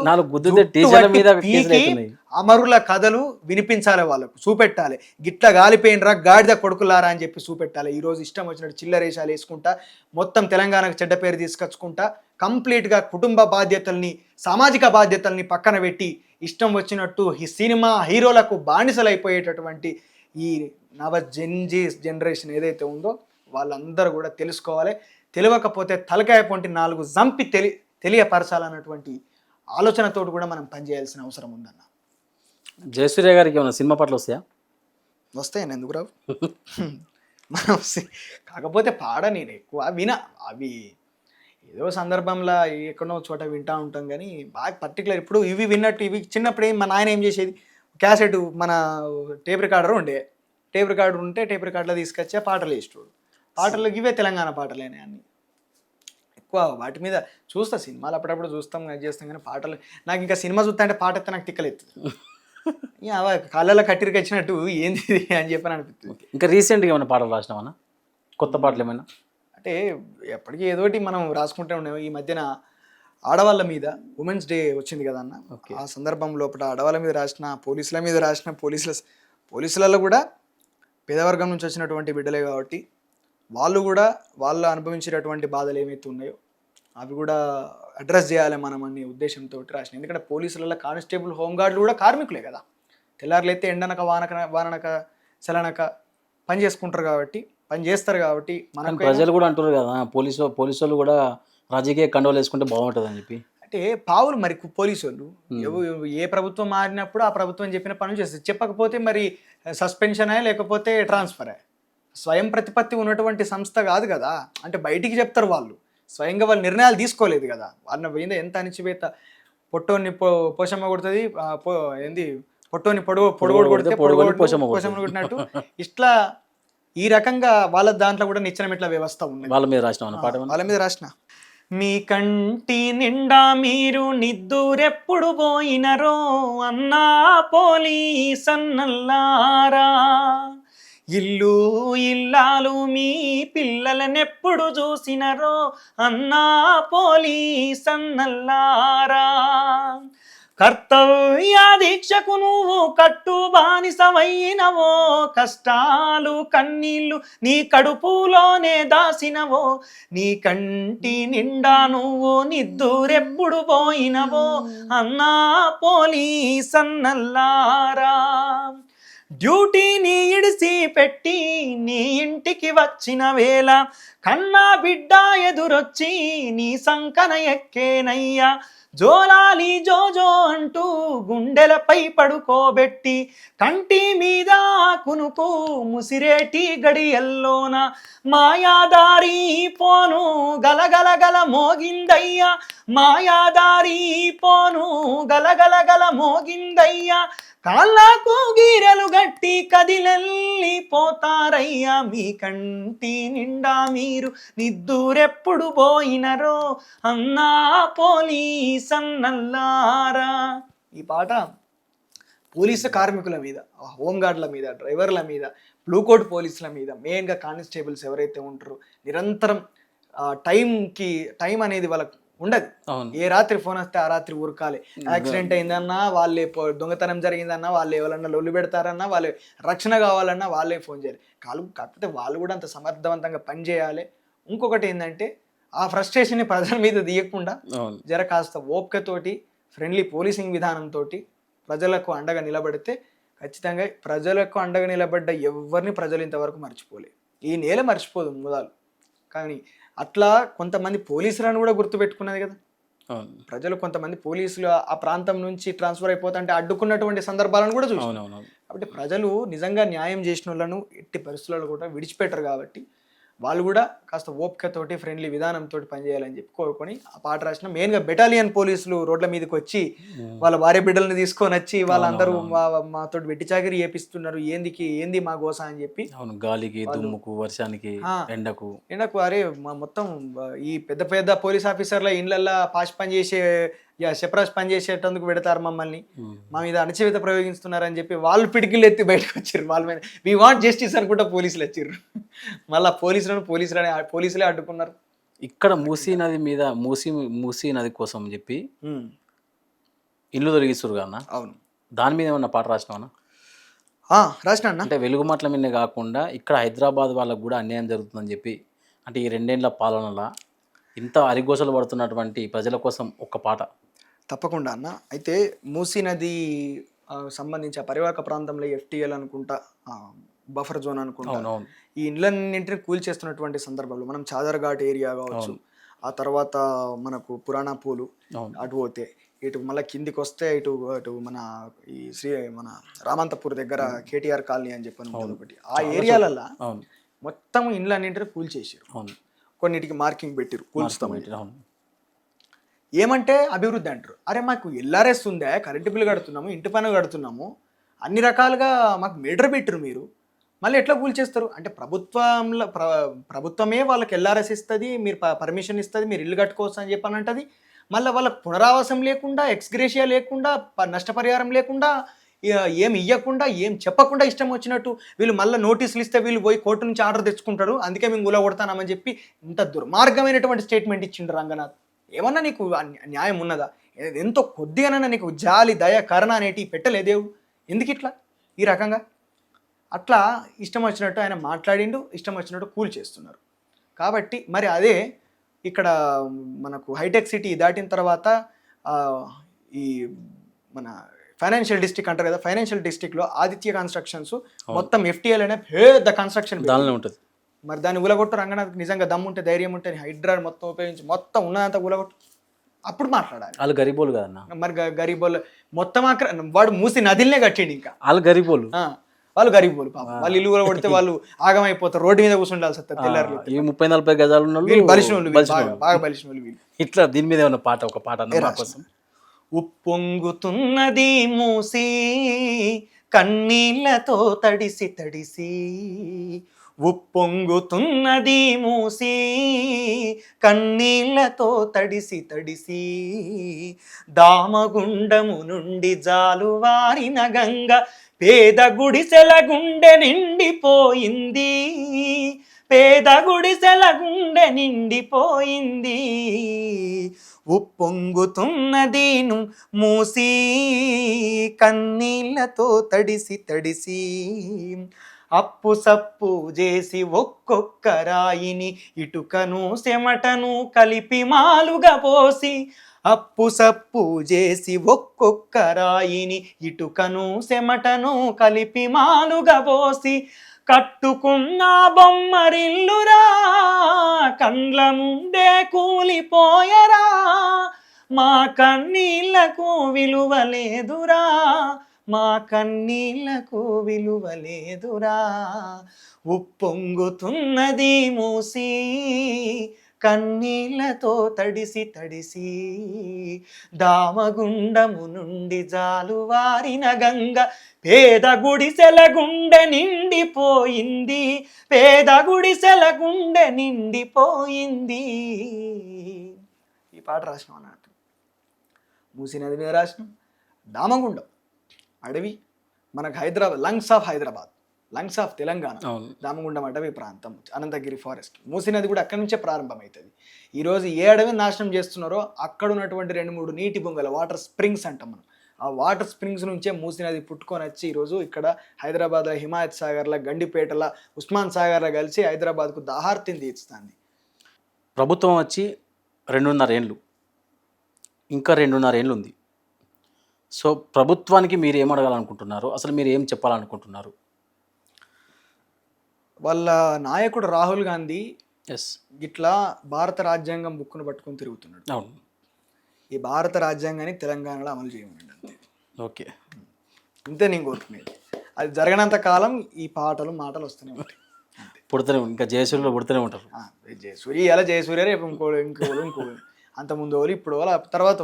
అమరుల కథలు వినిపించాలి, వాళ్ళకు చూపెట్టాలి. గిట్ల గాలిపోయినరా గాడిద కొడుకులారా అని చెప్పి చూపెట్టాలి. ఈరోజు ఇష్టం వచ్చినట్టు చిల్లరేషాలు వేసుకుంటా, మొత్తం తెలంగాణకు చెడ్డ పేరు తీసుకొచ్చుకుంటా, కంప్లీట్గా కుటుంబ బాధ్యతల్ని, సామాజిక బాధ్యతల్ని పక్కన పెట్టి ఇష్టం వచ్చినట్టు ఈ సినిమా హీరోలకు బానిసలైపోయేటటువంటి ఈ నవ జనరేషన్ ఏదైతే ఉందో వాళ్ళందరూ కూడా తెలుసుకోవాలి. తెలియకపోతే తలకాయ పొంటి 4 జంపి తెలియపరచాలన్నటువంటి ఆలోచనతోటి కూడా మనం పనిచేయాల్సిన అవసరం ఉందన్న. జయసూర్య గారికి ఏమైనా సినిమా పాటలు వస్తాయా? వస్తాయని ఎందుకు రావు? మనం కాకపోతే నేను ఎక్కువ అవి ఏదో సందర్భంలో ఎక్కడో చోట వింటూ ఉంటాం, కానీ బాగా పర్టికులర్ ఇప్పుడు ఇవి విన్నట్టు ఇవి చిన్నప్పుడు మా నాయన ఏం చేసేది, క్యాసెట్ మన టేప్ రికార్డర్ ఉంటే టేప్ రికార్డులో తీసుకొచ్చే పాటలు వేసేటోడు. పాటలు ఇవే తెలంగాణ పాటలేనే అన్ని. ఎక్కువ వాటి మీద చూస్తా, సినిమాలు అప్పుడప్పుడు చూస్తాం, చేస్తాం, కానీ పాటలు నాకు ఇంకా సినిమా చూస్తా అంటే పాట ఎత్తే నాకు తిక్కలేదు. కాళ్ళలో కట్టిరికి వచ్చినట్టు ఏంది అని చెప్పని అనిపిస్తుంది. ఇంకా రీసెంట్గా ఏమైనా పాటలు రాసినావన్నా, కొత్త పాటలు ఏమైనా? అంటే ఎప్పటికీ ఏదోటి మనం రాసుకుంటూ ఉన్నాము. ఈ మధ్యన ఆడవాళ్ళ మీద ఉమెన్స్ డే వచ్చింది కదా అన్న, ఆ సందర్భం లోపల ఆడవాళ్ళ మీద రాసిన, పోలీసుల మీద రాసిన, పోలీసులలో కూడా పేదవర్గం నుంచి వచ్చినటువంటి బిడ్డలే కాబట్టి వాళ్ళు అనుభవించేటటువంటి బాధలు ఏమైతే ఉన్నాయో అవి కూడా అడ్రస్ చేయాలి మనం అనే ఉద్దేశంతో రాసిన. ఎందుకంటే పోలీసులలో కానిస్టేబుల్, హోంగార్డులు కూడా కార్మికులే కదా. తెల్లారులైతే ఎండనక వాననక సెలనక పని చేస్తారు కాబట్టి మనకు ప్రజలు కూడా అంటారు కదా, పోలీసు వాళ్ళు కూడా రాజకీయ కండువాలు వేసుకుంటే బాగుంటుంది అని చెప్పి. అంటే పావులు మరి పోలీసు వాళ్ళు ఏ ప్రభుత్వం మారినప్పుడు ఆ ప్రభుత్వం చెప్పిన పనులు చేస్తారు. చెప్పకపోతే మరి సస్పెన్షన్ లేకపోతే ట్రాన్స్ఫర్. స్వయం ప్రతిపత్తి ఉన్నటువంటి సంస్థ కాదు కదా. అంటే బయటికి చెప్తారు వాళ్ళు, స్వయంగా వాళ్ళు నిర్ణయాలు తీసుకోలేదు కదా. వాళ్ళని పోయిందా ఎంత అణిచివేత, పొట్టోని పోషమ్మ కొడుతుంది, పొట్టోని పొడగోడు కొడితే పోషమ్మ కొట్టినట్టు ఇట్లా ఈ రకంగా వాళ్ళ దాంట్లో కూడా నిచ్చెనమెట్ల వ్యవస్థ ఉంది. వాళ్ళ మీద రాసిన మీ కంటి నిండా మీరు నిద్దురెప్పుడు పోయినరో అన్నా పోలీసన్నల్లారా, ఇల్లు ఇల్లాలు మీ పిల్లలనెప్పుడు చూసినరో అన్నా పోలీసన్నల్లారా, కర్తవ్య దీక్షకు నువ్వు కట్టు బానిసవైనవో, కష్టాలు కన్నీళ్ళు నీ కడుపులోనే దాసినవో, నీ కంటి నిండా నువ్వు నిద్దురెప్పుడు పోయినవో అన్నా పోలీసన్నల్లారా, డ్యూటీని ఇడిసి పెట్టి నీ ఇంటికి వచ్చిన వేళ కన్నా బిడ్డ ఎదురొచ్చి నీ సంకన ఎక్కేనయ్యా, జోలాలి జోజో అంటూ గుండెలపై పడుకోబెట్టి కంటి మీద కునుకు ముసిరేటి గడియల్లోన మాయాదారి పోను గలగల గల మోగిందయ్యా మాయాదారి పోను గలగల గల మోగిందయ్యా కాళ్ళకు గీరెలు గట్టి కదిలెళ్ళిపోతారయ్యా మీ కంటి నిండా మీరు నిద్దూరెప్పుడు పోయినరో అన్నా పోలీస్ అన్నల్లారా. ఈ పాట పోలీసు కార్మికుల మీద, హోంగార్డుల మీద, డ్రైవర్ల మీద, బ్లూ కోట్ పోలీసుల మీద, మెయిన్గా కానిస్టేబుల్స్ ఎవరైతే ఉంటారో నిరంతరం టైం అనేది వాళ్ళకు ఉండదు. ఏ రాత్రి ఫోన్ వస్తే ఆ రాత్రి ఉరకాలి. యాక్సిడెంట్ అయిందన్నా వాళ్ళే, దొంగతనం జరిగిందన్నా వాళ్ళే, ఎవరన్నా లొల్లు పెడతారన్నా వాళ్ళే, రక్షణ కావాలన్నా వాళ్ళే ఫోన్ చేయాలి. కాకపోతే వాళ్ళు కూడా అంత సమర్థవంతంగా పనిచేయాలి. ఇంకొకటి ఏంటంటే ఆ ఫ్రస్ట్రేషన్ని ప్రజల మీద తీయకుండా జర కాస్త ఓపికతోటి ఫ్రెండ్లీ పోలీసింగ్ విధానంతో ప్రజలకు అండగా నిలబడితే ఖచ్చితంగా ప్రజలకు అండగా నిలబడ్డ ఎవరిని ప్రజలు ఇంతవరకు మర్చిపోలే. ఈ నేల మర్చిపోదు ముదాలు. కానీ అట్లా కొంతమంది పోలీసులను కూడా గుర్తుపెట్టుకున్నది కదా ప్రజలు. కొంతమంది పోలీసులు ఆ ప్రాంతం నుంచి ట్రాన్స్ఫర్ అయిపోతుంటే అడ్డుకున్నటువంటి సందర్భాలను కూడా చూసాం. కాబట్టి ప్రజలు నిజంగా న్యాయం చేసిన వాళ్ళను ఎట్టి పరిస్థితుల్లో కూడా విడిచిపెట్టరు. కాబట్టి వాళ్ళు కూడా కాస్త ఓపికతోటి ఫ్రెండ్లీ విధానంతో పనిచేయాలని చెప్పి కోరుకొని ఆ పాట రాసిన. మెయిన్గా బెటాలియన్ పోలీసులు రోడ్ల మీదకి వచ్చి వాళ్ళ భార్య బిడ్డలను తీసుకొని వచ్చి వాళ్ళందరూ మాతో వెట్టి చాకరీ చేపిస్తున్నారు, ఏంది మా గోస అని చెప్పి గాలికి దుమ్ముకు వర్షానికి ఎండకు అరే మొత్తం ఈ పెద్ద పెద్ద పోలీస్ ఆఫీసర్ల ఇండ్లల్లో పాష్ పని చేసే సెపరాజ్ పని చేసేటందుకు పెడతారు మమ్మల్ని, మా మీద అణచివేత ప్రయోగిస్తున్నారని చెప్పి వాళ్ళు పిడికిళ్ళు ఎత్తి బయటకు వచ్చారు. వాళ్ళ మీద వి వాంట్ జస్టిస్ అనుకుంటా పోలీసులు వచ్చారు. మళ్ళీ పోలీసులే అడ్డుకున్నారు. ఇక్కడ మూసీ నది మీద మూసీ నది కోసం చెప్పి ఇల్లు తొలగిస్తారు కన్నా. అవును, దాని మీద ఏమన్నా పాట రాసినావా? రాసిన అంటే వెలుగుమట్ల మీద కాకుండా ఇక్కడ హైదరాబాద్ వాళ్ళకు కూడా అన్యాయం జరుగుతుందని చెప్పి, అంటే ఈ 2 ఏళ్ల పాలనలో ఇంత అరిగోసలు పడుతున్నటువంటి ప్రజల కోసం ఒక్క పాట. తప్పకుండా అన్న. అయితే మూసీ నది సంబంధించి ఆ పరివాహక ప్రాంతంలో FTL అనుకుంటా, బఫర్ జోన్ అనుకుంటా, ఈ ఇండ్లన్నింటినీ కూల్చేస్తున్నటువంటి సందర్భంలో మనం చాదర్ఘాట్ ఏరియా కావచ్చు, ఆ తర్వాత మనకు పురాణా పూలు అటు పోతే, ఇటు మళ్ళీ కిందికి వస్తే ఇటు మన రామంతపూర్ దగ్గర KTR కాలనీ అని చెప్పని ఒకటి, ఆ ఏరియాలల్లో మొత్తం ఇండ్లన్నింటినీ కూల్చేసారు. కొన్నిటికి మార్కింగ్ పెట్టిరు కూల్స్తామని. ఏమంటే అభివృద్ధి అంటారు. అరే మాకు LRS ఉందా, కరెంటు బిల్లు కడుతున్నాము, ఇంటి పన్ను కడుతున్నాము, అన్ని రకాలుగా మాకు మీటర్ పెట్టరు, మీరు మళ్ళీ ఎట్లా కూల్చేస్తారు అంటే ప్రభుత్వమే వాళ్ళకి LRS ఇస్తుంది, మీరు పర్మిషన్ ఇస్తుంది, మీరు ఇల్లు కట్టుకోవచ్చు అని చెప్పని అంటది. మళ్ళీ వాళ్ళకి పునరావాసం లేకుండా, ఎక్స్గ్రేషియా లేకుండా, నష్టపరిహారం లేకుండా, ఏం ఇవ్వకుండా, ఏం చెప్పకుండా ఇష్టం వచ్చినట్టు వీళ్ళు మళ్ళీ నోటీసులు ఇస్తే వీళ్ళు పోయి కోర్టు నుంచి ఆర్డర్ తెచ్చుకుంటారు, అందుకే మేము గుల కొడతానమని చెప్పి ఇంత దుర్మార్గమైనటువంటి స్టేట్మెంట్ ఇచ్చిండు రంగనాథ్. ఏమన్నా నీకు న్యాయం ఉన్నదా? ఎంతో కొద్దిగానన్నా నీకు జాలి, దయ, కరుణ అనేటి పెట్టలేదేవు? ఎందుకు ఇట్లా ఈ రకంగా? అట్లా ఇష్టం వచ్చినట్టు ఆయన మాట్లాడిండు, ఇష్టం వచ్చినట్టు కూల్ చేస్తున్నారు. కాబట్టి మరి అదే ఇక్కడ మనకు హైటెక్ సిటీ దాటిన తర్వాత ఈ మన ఫైనాన్షియల్ డిస్ట్రిక్ట్ అంటారు కదా, ఫైనాన్షియల్ డిస్ట్రిక్ట్లో ఆదిత్య కన్స్ట్రక్షన్స్ మొత్తం FTL అనే పెద్ద కన్స్ట్రక్షన్ దానిలో ఉంటుంది. మరి దాన్ని ఉలగొట్టు రంగనాథ్. నిజంగా దమ్ము ఉంటే, ధైర్యం ఉంటే హైడ్రా మొత్తం ఉపయోగించి మొత్తం ఉన్నదంతా ఉలగొట్టు, అప్పుడు మాట్లాడాలి. వాళ్ళు గరీబోలు కదన్నా. మరి గరీబోలు మొత్తం వాడు మూసి నదిలనే కట్టిండు. ఇంకా వాళ్ళు గరీబోలు, వాళ్ళు గరీబోలు పాపం. వాళ్ళు ఇల్లు కూడా కొడితే వాళ్ళు ఆగమైపోతారు, రోడ్డు మీద కూర్చుండాల్సి వస్తుంది తెల్లారు. 30-40 గజాలు బలిసిన వాళ్ళు, బాగా బలిసిన వాళ్ళు వీళ్ళు. ఇట్లా దీని మీద ఏమన్నా పాట, ఒక పాట కోసం. ఉప్పొంగుతున్నది మూసి కన్నీళ్లతో తడిసి తడిసి, ఉప్పొంగుతున్నది మూసి కన్నీళ్లతో తడిసి తడిసి, దామగుండము నుండి జాలువారిన గంగ పేద గుడిసెల గుండె నిండిపోయింది, పేద గుడిసెల గుండె నిండిపోయింది. ఉప్పొంగుతున్నది మూసి కన్నీళ్లతో తడిసి తడిసి, అప్పు సప్పు చేసి ఒక్కొక్క రాయిని ఇటుకను చెమటను కలిపి మాలుగా పోసి, అప్పు సప్పు చేసి ఒక్కొక్క రాయిని ఇటుకను చెమటను కలిపి మాలుగా పోసి, కట్టుకున్న బొమ్మరిల్లురా కండ్ల ముందే కూలిపోయరా, మా కన్నీళ్లకు విలువలేదురా, మా కన్నీళ్లకు విలువలేదురా, ఉప్పొంగుతున్నది మూసి కన్నీళ్లతో తడిసి తడిసి, దామగుండము నుండి జాలువారిన గంగ పేద గుడిసెల గుండె నిండిపోయింది, పేద గుడిసెల గుండె నిండిపోయింది. ఈ పాట రాసినాం అన్నట్టు. మూసీ నది మీద రాసినాం. దామగుండం అడవి, మనకు హైదరాబాద్, లంగ్స్ ఆఫ్ తెలంగాణ దామగుండం అటవీ ప్రాంతం, అనంతగిరి ఫారెస్ట్. మూసీ నది కూడా అక్కడి నుంచే ప్రారంభమవుతుంది. ఈరోజు ఏ అడవిని నాశనం చేస్తున్నారో అక్కడ ఉన్నటువంటి 2-3 నీటి బొంగలు, వాటర్ స్ప్రింగ్స్ అంటాం మనం, ఆ వాటర్ స్ప్రింగ్స్ నుంచే మూసీ నది పుట్టుకొని వచ్చి ఈరోజు ఇక్కడ హైదరాబాద్లో హిమాయత్ సాగర్లో, గండిపేటల, ఉస్మాన్ సాగర్లో కలిసి హైదరాబాద్కు దాహార్తిని తీర్చుతుంది. ప్రభుత్వం వచ్చి 2.5 ఏళ్ళు, ఇంకా 2.5 ఏళ్ళు ఉంది. సో ప్రభుత్వానికి మీరు ఏం అడగాలనుకుంటున్నారు, అసలు మీరు ఏం చెప్పాలనుకుంటున్నారు? వాళ్ళ నాయకుడు రాహుల్ గాంధీ ఎస్ ఇట్లా భారత రాజ్యాంగం బుక్ను పట్టుకొని తిరుగుతున్నాడు. అవును, ఈ భారత రాజ్యాంగాన్ని తెలంగాణలో అమలు చేయమని అంతే. ఓకే, అంతే నేను కోరుకునేది. అది జరగనంత కాలం ఈ పాటలు మాటలు వస్తూనే ఉంటాయి. పుడుతూనే, ఇంకా జయసూర్యలో పుడుతూనే ఉంటారు. జయసూర్య ఇలా జయసూర్య, రేపు ఇంకోళ్ళు అంతకుముందు వాళ్ళు, ఇప్పుడు వాళ్ళ తర్వాత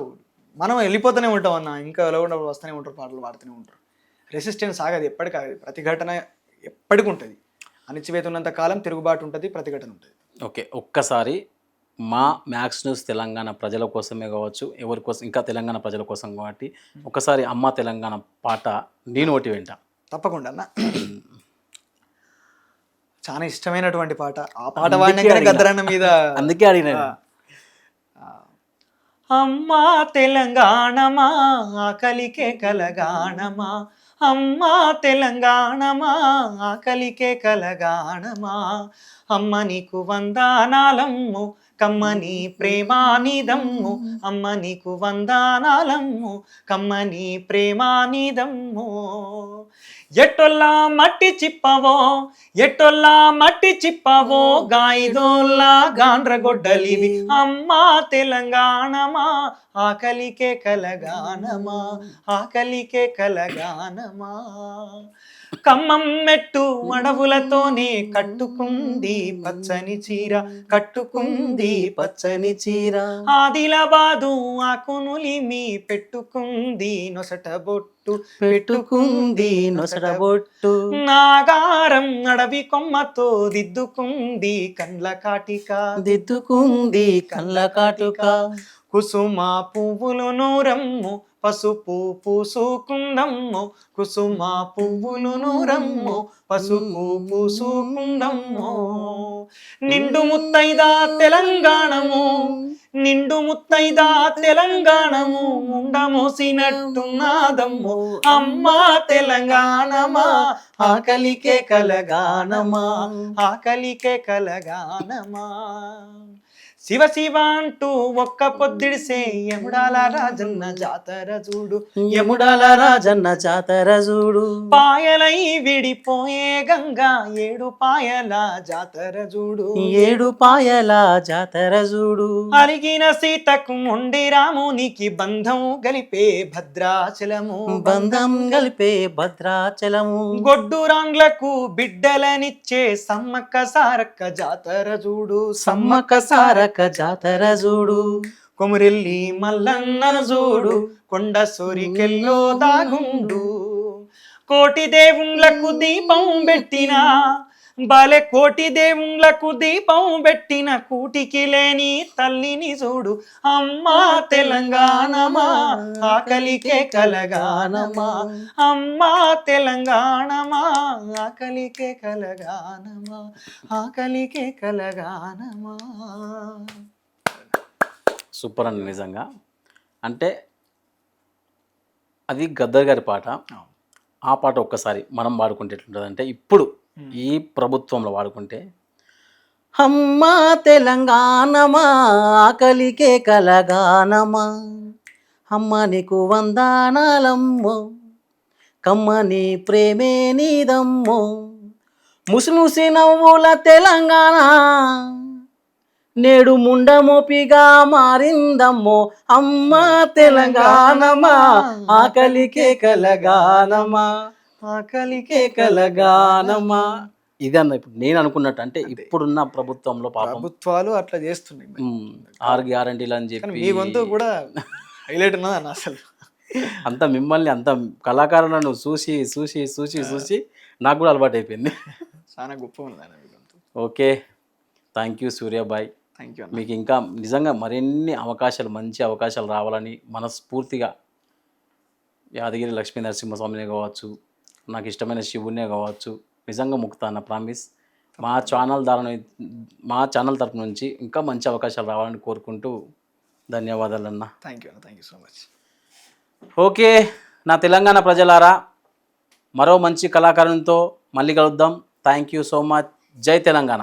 మనం వెళ్ళిపోతూనే ఉంటాం అన్న, ఇంకా వెళ్ళకుండా వస్తూనే ఉంటారు, పాటలు పాడుతూనే ఉంటారు. రెసిస్టెన్స్ ఆగదు, ఎప్పటికీ ప్రతిఘటన ఎప్పటికి ఉంటుంది. అణిచివేత ఉన్నంత కాలం తిరుగుబాటు ఉంటుంది, ప్రతిఘటన ఉంటుంది. ఓకే, ఒక్కసారి మా మ్యాక్స్ న్యూస్ తెలంగాణ ప్రజల కోసమే కావచ్చు, ఎవరి కోసం, ఇంకా తెలంగాణ ప్రజల కోసం కాబట్టి ఒకసారి అమ్మ తెలంగాణ పాట నేను ఒకటి వెంట. తప్పకుండా అన్న, చాలా ఇష్టమైనటువంటి పాట. ఆ పాట వాడిన గద్దరన్న మీద అందుకే అడిగిన. అమ్మా తెలంగాణమా ఆకలికే కలగాణమా, అమ్మా తెలంగాణమా ఆకలికే కలగాణమా, అమ్మ నీకు వందనాలమ్ము కమ్మని ప్రేమానిదమ్ము, అమ్మ నీకు వందనాలమ్ము కమ్మని ప్రేమానిదమ్ము. ఎట్టొల్లా మట్టి చిప్పవో, ఎట్టొల్లా మట్టి చిప్పవో, గాయిదోల్లా గాండ్రగొడ్డలివి, అమ్మా తెలంగాణమా ఆకలికే కలగానమా, ఆకలికే కలగానమా. కమ్మం మెట్టు అడవులతోనే కట్టుకుంది పచ్చని చీర, కట్టుకుంది పచ్చని చీర, ఆదిలాబాదు ఆకునులిమి పెట్టుకుంది నొసట బొట్టు, పెట్టుకుంది నొసట బొట్టు, నాగారం అడవి కొమ్మతో దిద్దుకుంది కండ్ల కాటిక, దిద్దుకుంది కండ్ల కాటిక, కుసుమ పువ్వులు నూరమ్ము పసుపు పూసుకుందమ్ము, కుసుమ పువ్వులు నూరమ్ము పసుపు పూసుకుందమ్ము. నిండు ముత్తైదా తెలంగాణము, నిండు ముత్తైదా తెలంగాణము, ఉండమోసినట్టున్నాదమ్ము, అమ్మా తెలంగాణమా ఆకలికే కలగానమా, ఆకలికే కలగానమా. శివ శివ అంటూ ఒక్క పొద్దిడిసే యముడాల రాజన్న జాతర చూడు, యముడాల రాజన్న జాతర చూడు, పాయలై విడిపోయే గంగా 7 పాయల జాతర చూడు, 7 పాయల జాతర చూడు, అరిగిన సీతకు మొండి రామునికి బంధం గలిపే భద్రాచలము, బంధం గలిపే భద్రాచలము, గొడ్డు రాండ్లకు బిడ్డలనిచ్చే సమ్మక్క సారక్క జాతర చూడు, సమ్మక్క సారక్క జాతర చూడు, కొమురెల్లి మల్లన్నను చూడు, కొండ సోరికెల్లో దాగుండు, కోటి దేవుళ్ళకు దీపం పెట్టిన బాలె, కోటి దేవుళ్ళకు దీపం పెట్టిన కూటికి లేని తల్లిని చూడు, అమ్మా తెలంగాణమా ఆకలికే కలగానమా, అమ్మా తెలంగాణమా ఆకలికే కలగానమా, ఆకలికే కలగానమా. సూపర్ అండి, నిజంగా. అంటే అది గద్దర్ గారి పాట. ఆ పాట ఒక్కసారి మనం వాడుకుంటే ఎట్లుంటుంది అంటే, ఇప్పుడు ఈ ప్రభుత్వంలో వాడుకుంటే, అమ్మా తెలంగాణమా ఆకలికే కలగానమా, అమ్మ నీకు వందనాలమ్మో కమ్మని ప్రేమే నీదమ్మో, ముసి ముసి నవ్వుల తెలంగాణ నేడు ముండమోపిగా మారిందమ్మో అమ్మ తెలంగాణమా ఆకలికే కలగానమా ఆకలికే కలగానమా. ఇదన్న ఇప్పుడు నేను అనుకున్నట్టు అంటే ఇప్పుడున్న ప్రభుత్వంలో పాపం ప్రభుత్వాలు అట్లా చేస్తున్నాయి మరి. 6 గ్యారంటీలు అని కానీ చెప్పి మీ వంతు కూడా హైలైట్ ఉన్నది అన్న అసలు. అంత మిమ్మల్ని అంత కళాకారులను చూసి చూసి చూసి చూసి నాకు కూడా అలవాటు అయిపోయింది. చాలా గొప్ప ఉన్నది అన్న మీ వంతు. Okay, thank you సూర్యాబాయ్. Thank you అన్న. మీకు ఇంకా నిజంగా మరిన్ని అవకాశాలు, మంచి అవకాశాలు రావాలని మనస్ఫూర్తిగా యాదగిరి లక్ష్మీ నరసింహస్వామినే కావచ్చు, నాకు ఇష్టమైన శివునే కావచ్చు, నిజంగా ముక్తాన్న ప్రామిస్. మా ఛానల్ తరపు నుంచి ఇంకా మంచి అవకాశాలు రావాలని కోరుకుంటూ ధన్యవాదాలన్నా. థ్యాంక్ యూ అన్న. Thank you so much. Okay, నా తెలంగాణ ప్రజలారా, మరో మంచి కళాకారునితో మళ్ళీ కలుద్దాం. Thank you so much. జై తెలంగాణ.